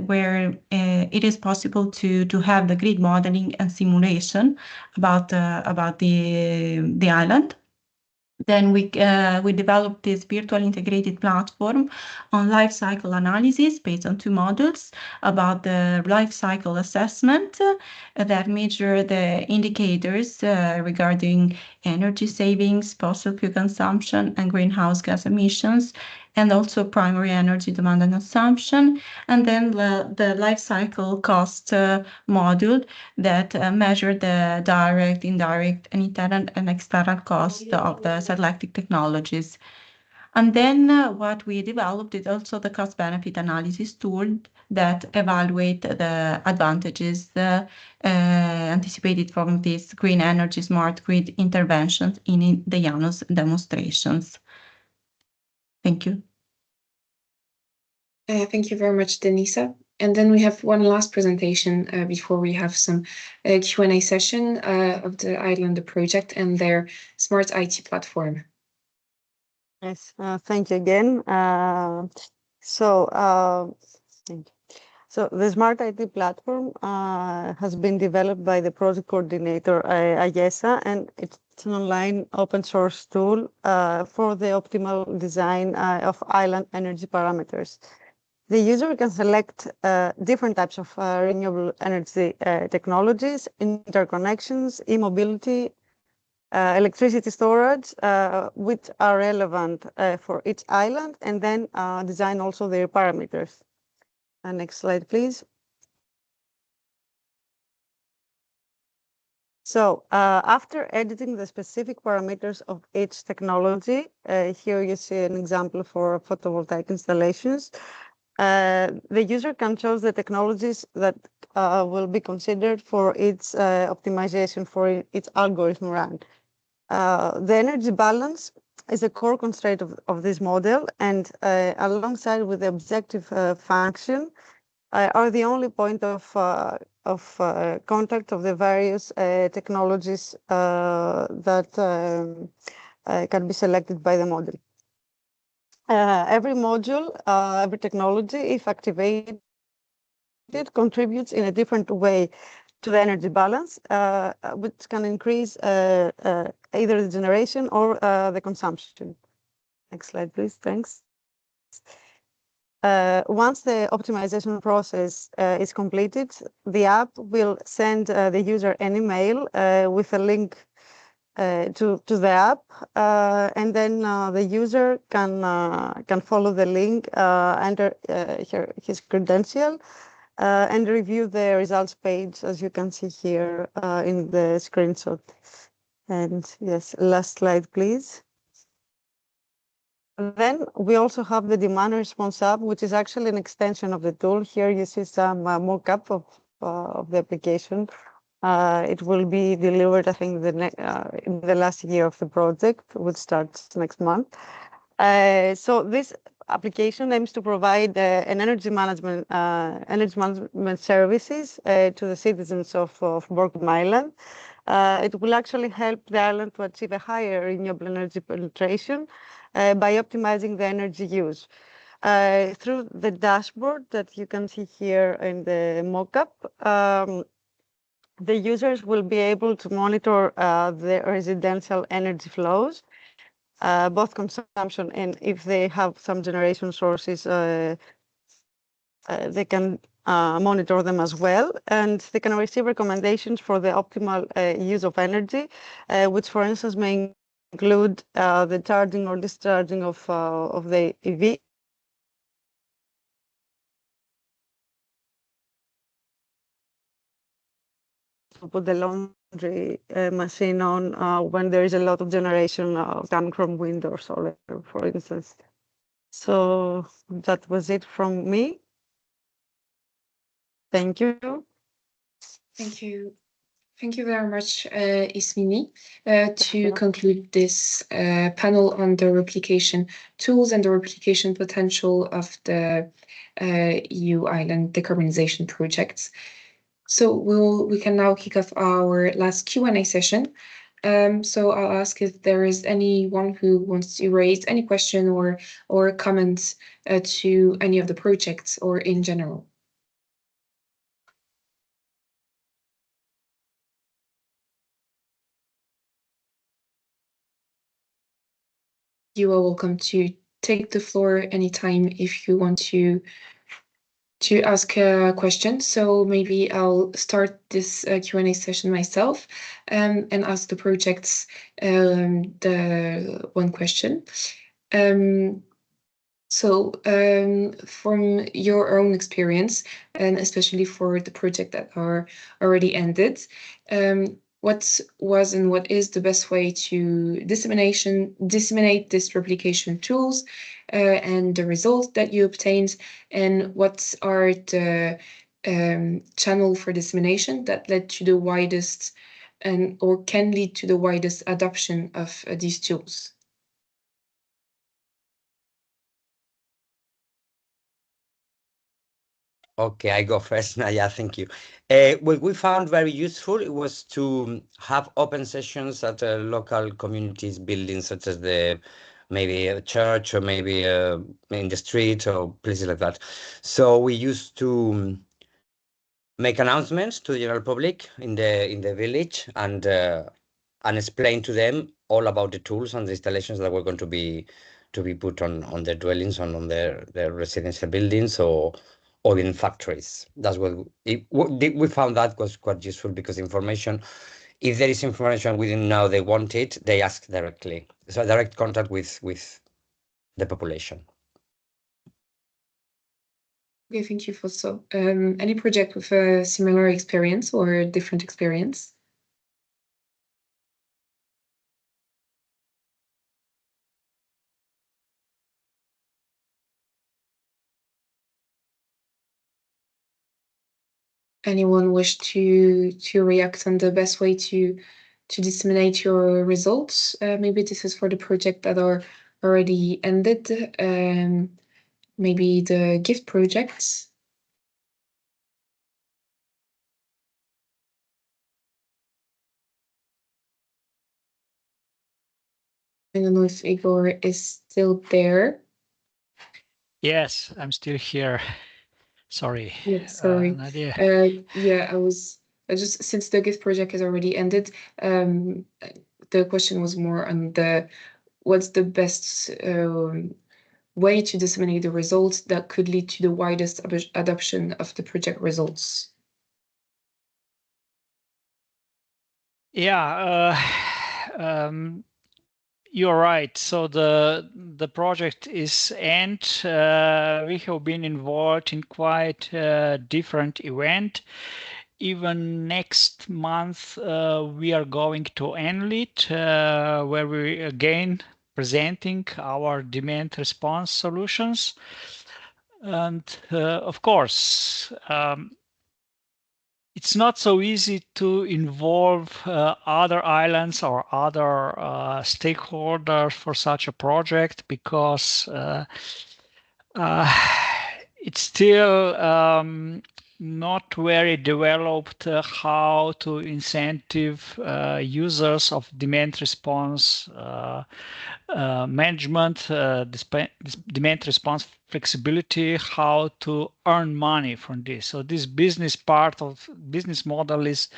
where it is possible to have the grid modeling and simulation about the island. Then we developed this virtual integrated platform on life cycle analysis based on two modules about the life cycle assessment that measure the indicators regarding energy savings, fossil fuel consumption, and greenhouse gas emissions, and also primary energy demand and consumption, and then the life cycle cost module that measure the direct, indirect, and internal and external cost of the selected technologies. And then what we developed is also the cost-benefit analysis tool that evaluate the advantages anticipated from these green energy smart grid interventions in the IANOS demonstrations. Thank you. Thank you very much, Denisa. And then we have one last presentation before we have some Q&A session of the Islander project and their smart IT platform. Yes, thank you again. So the Smart IT platform has been developed by the project coordinator Ayesa, and it's an online open source tool for the optimal design of island energy parameters. The user can select different types of renewable energy technologies, interconnections, e-mobility, electricity storage, which are relevant for each island, and then design also their parameters. Next slide, please. So after editing the specific parameters of each technology, here you see an example for photovoltaic installations. The user can choose the technologies that will be considered for its optimization for its algorithm run. The energy balance is a core constraint of this model, and alongside with the objective function are the only point of contact of the various technologies that can be selected by the model. Every module, every technology, if activated, contributes in a different way to the energy balance, which can increase either the generation or the consumption. Next slide, please. Thanks. Once the optimization process is completed, the app will send the user an email with a link to the app, and then the user can follow the link, enter his credential, and review the results page, as you can see here in the screenshot. And yes, last slide, please. Then we also have the demand response app, which is actually an extension of the tool. Here you see some mock-up of the application. It will be delivered, I think, in the last year of the project, which starts next month. So this application aims to provide an energy management services to the citizens of Borkum Island. It will actually help the island to achieve a higher renewable energy penetration by optimizing the energy use. Through the dashboard that you can see here in the mock-up, the users will be able to monitor the residential energy flows, both consumption and if they have some generation sources, they can monitor them as well. And they can receive recommendations for the optimal use of energy, which, for instance, may include the charging or discharging of the EV to put the laundry machine on when there is a lot of generation coming from wind or solar, for instance. So that was it from me. Thank you. Thank you. Thank you very much, 𝗖𝗍. To conclude this panel on the replication tools and the replication potential of the EU island decarbonization projects. So we can now kick off our last Q&A session. So I'll ask if there is anyone who wants to raise any question or comments to any of the projects or in general. You are welcome to take the floor anytime if you want to ask a question. So maybe I'll start this Q&A session myself and ask the projects the one question. So from your own experience, and especially for the project that are already ended, what was and what is the best way to disseminate this replication tools and the results that you obtained, and what are the channel for dissemination that led to the widest or can lead to the widest adoption of these tools? Okay, I go first. Yeah, thank you. What we found very useful was to have open sessions at local communities buildings, such as maybe a church or maybe in the street or places like that. So we used to make announcements to the general public in the village and explain to them all about the tools and the installations that were going to be put on their dwellings and on their residential buildings or in factories. That's what we found. That was quite useful because information, if there is information we didn't know they wanted, they ask directly. So direct contact with the population. Okay, thank you, Fausto. Any project with a similar experience or different experience? Anyone wish to react on the best way to disseminate your results? Maybe this is for the project that are already ended. Maybe the gift projects. I don't know if Igor is still there. Yes, I'm still here. Sorry. Yeah, sorry. Nadia. Yeah, I just since the gift project has already ended, the question was more on what's the best way to disseminate the results that could lead to the widest adoption of the project results. Yeah, you're right. So the project is end. We have been involved in quite a different event. Even next month, we are going to ENLIT, where we again presenting our demand response solutions. And of course, it's not so easy to involve other islands or other stakeholders for such a project because it's still not very developed how to incentive users of demand response management, demand response flexibility, how to earn money from this. So this business part of business model is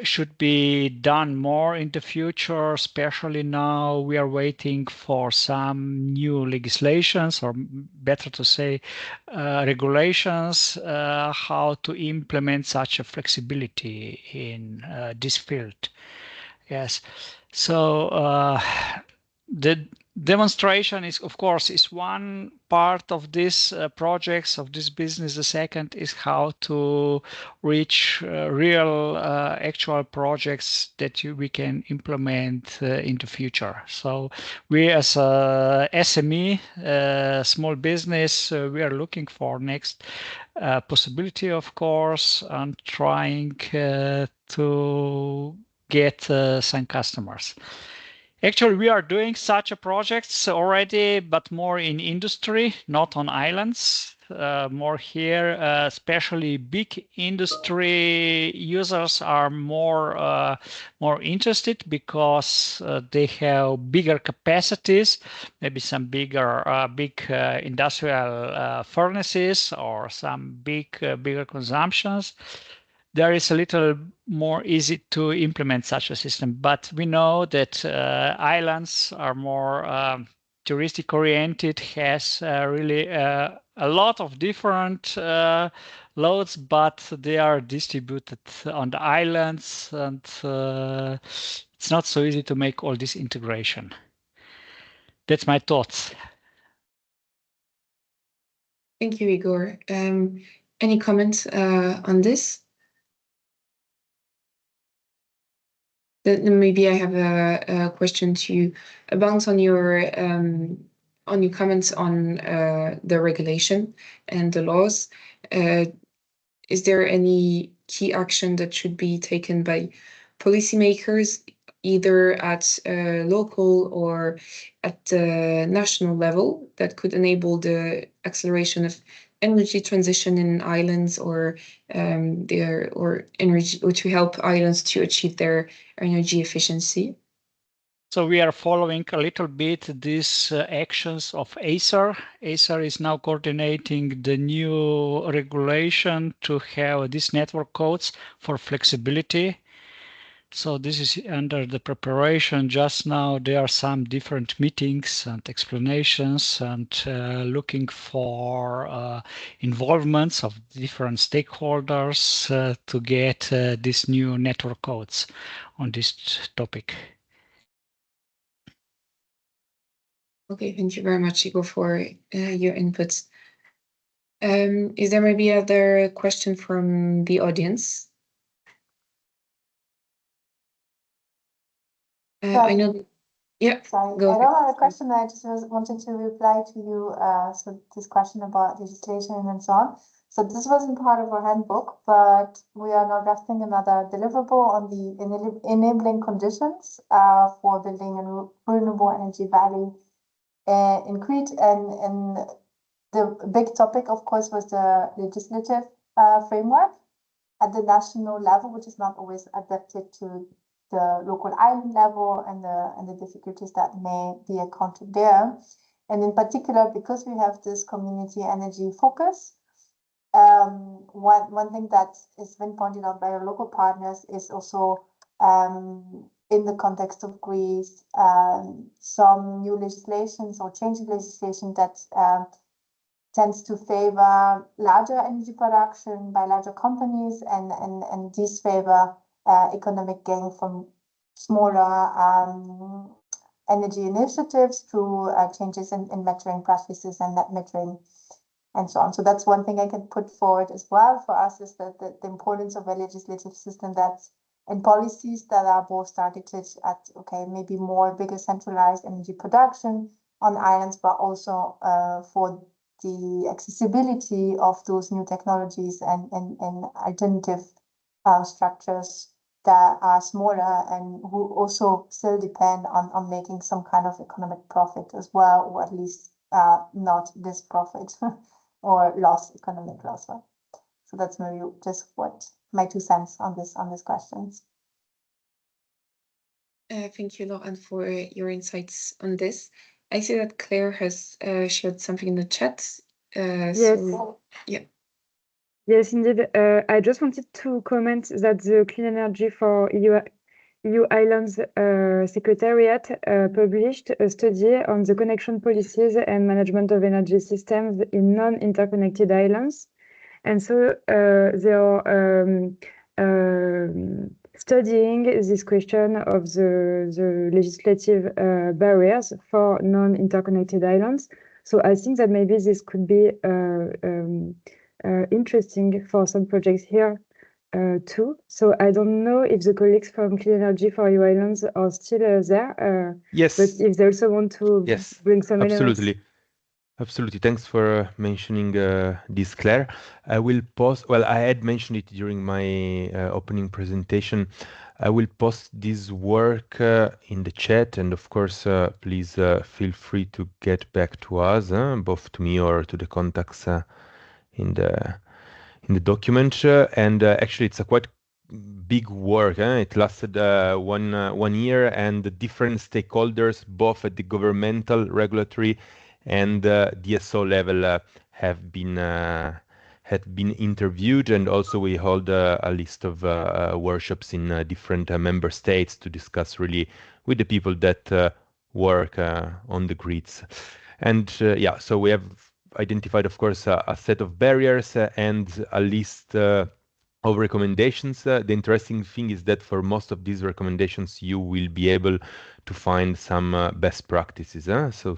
should be done more in the future, especially now we are waiting for some new legislations, or better to say regulations, how to implement such a flexibility in this field. Yes, so the demonstration is, of course, is one part of this projects of this business. The second is how to reach real actual projects that we can implement in the future. So we as a SME, small business, we are looking for next possibility, of course, and trying to get some customers. Actually, we are doing such a projects already, but more in industry, not on islands. More here, especially big industry users are more interested because they have bigger capacities, maybe some bigger big industrial furnaces or some bigger consumptions. There is a little more easy to implement such a system, but we know that islands are more touristic oriented, has really a lot of different loads, but they are distributed on the islands, and it's not so easy to make all this integration. That's my thoughts. Thank you, Igor. Any comments on this? Then maybe I have a question to bounce on your comments on the regulation and the laws. Is there any key action that should be taken by policymakers, either at local or at the national level, that could enable the acceleration of energy transition in islands, or energy, or to help islands to achieve their energy efficiency? So we are following a little bit these actions of ACER. ACER is now coordinating the new regulation to have these network codes for flexibility. So this is under the preparation just now. There are some different meetings and explanations, and looking for involvements of different stakeholders to get these new network codes on this topic. Okay, thank you very much, Igor, for your inputs. Is there maybe other question from the audience? I know. Yeah. Sorry, go I ahead. don't have a question. I just wanted to reply to you. So this question about legislation and so on. So this wasn't part of our handbook, but we are now drafting another deliverable on the enabling conditions for building a renewable energy valley in Crete. And the big topic, of course, was the legislative framework at the national level, which is not always adapted to the local island level and the difficulties that may be encountered there. And in particular, because we have this community energy focus, one thing that has been pointed out by our local partners is also in the context of Greece, some new legislations or changing legislation that tends to favor larger energy production by larger companies and disfavor economic gain from smaller energy initiatives through changes in metering practices and net metering and so on. So that's one thing I can put forward as well for us, is that the importance of a legislative system that's and policies that are both targeted at, okay, maybe more bigger centralized energy production on islands, but also for the accessibility of those new technologies and alternative structures that are smaller and who also still depend on making some kind of economic profit as well, or at least not this profit or economic loss. So that's maybe just what my 2 cents on this questions. Thank you, Lauren, for your insights on this. I see that Claire has shared something in the chat. Yes. So, yeah. Yes, indeed. I just wanted to comment that the Clean Energy for EU Islands Secretariat published a study on the connection policies and management of energy systems in non-interconnected islands. And so they are studying this question of the legislative barriers for non-interconnected islands. So I think that maybe this could be interesting for some projects here too. So I don't know if the colleagues from Clean Energy for EU Islands are still there. Yes. But if they also want to bring some absolutely. elements. Absolutely. Thanks for mentioning this, Claire. I will post, well, I had mentioned it during my opening presentation. I will post this work in the chat, and of course, please feel free to get back to us, both to me or to the contacts in the document. And actually, it's a quite big work. It lasted 1 year, and the different stakeholders, both at the governmental, regulatory, and DSO level, had been interviewed, and also we hold a list of workshops in different member states to discuss really with the people that work on the grids. And yeah, so we have identified, of course, a set of barriers and a list of recommendations. The interesting thing is that for most of these recommendations, you will be able to find some best practices. So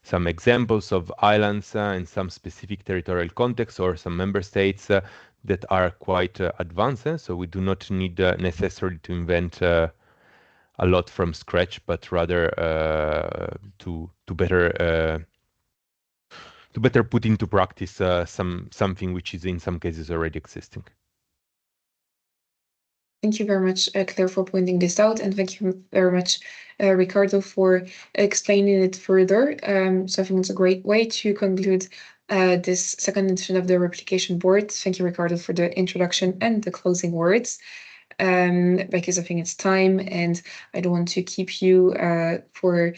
some examples of islands in some specific territorial context, or some member states that are quite advanced. So we do not need necessarily to invent a lot from scratch, but rather to better put into practice something which is in some cases already existing. Thank you very much, Claire, for pointing this out, and thank you very much, Ricardo, for explaining it further. So I think it's a great way to conclude this second edition of the Replication Board. Thank you, Ricardo, for the introduction and the closing words, because I think it's time, and I don't want to keep you for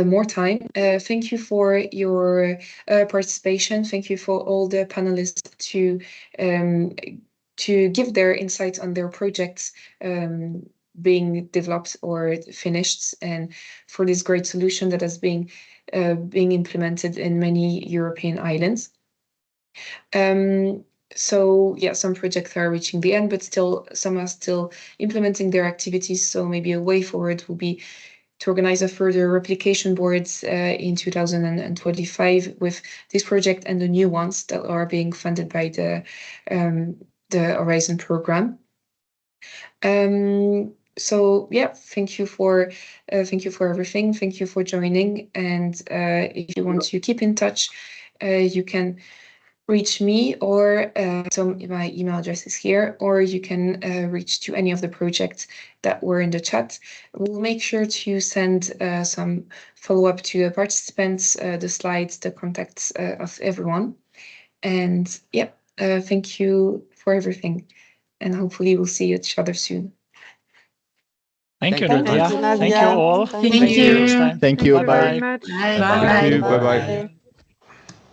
more time. Thank you for your participation. Thank you for all the panelists to give their insights on their projects being developed or finished, and for this great solution that has been being implemented in many European islands. So yeah, some projects are reaching the end, but still some are still implementing their activities. So maybe a way forward will be to organize a further replication boards in 2025 with this project and the new ones that are being funded by the Horizon program. So yeah, thank you for everything. Thank you for joining. And if you want to keep in touch, you can reach me, or so my email address is here, or you can reach to any of the projects that were in the chat. We'll make sure to send some follow-up to the participants, the slides, the contacts of everyone. And yeah, thank you for everything, and hopefully we'll see each other soon. Thank you, Nadia. Thank you all. Thank you. Thank you. Bye-bye. Bye. Bye. Thank you. Bye-bye.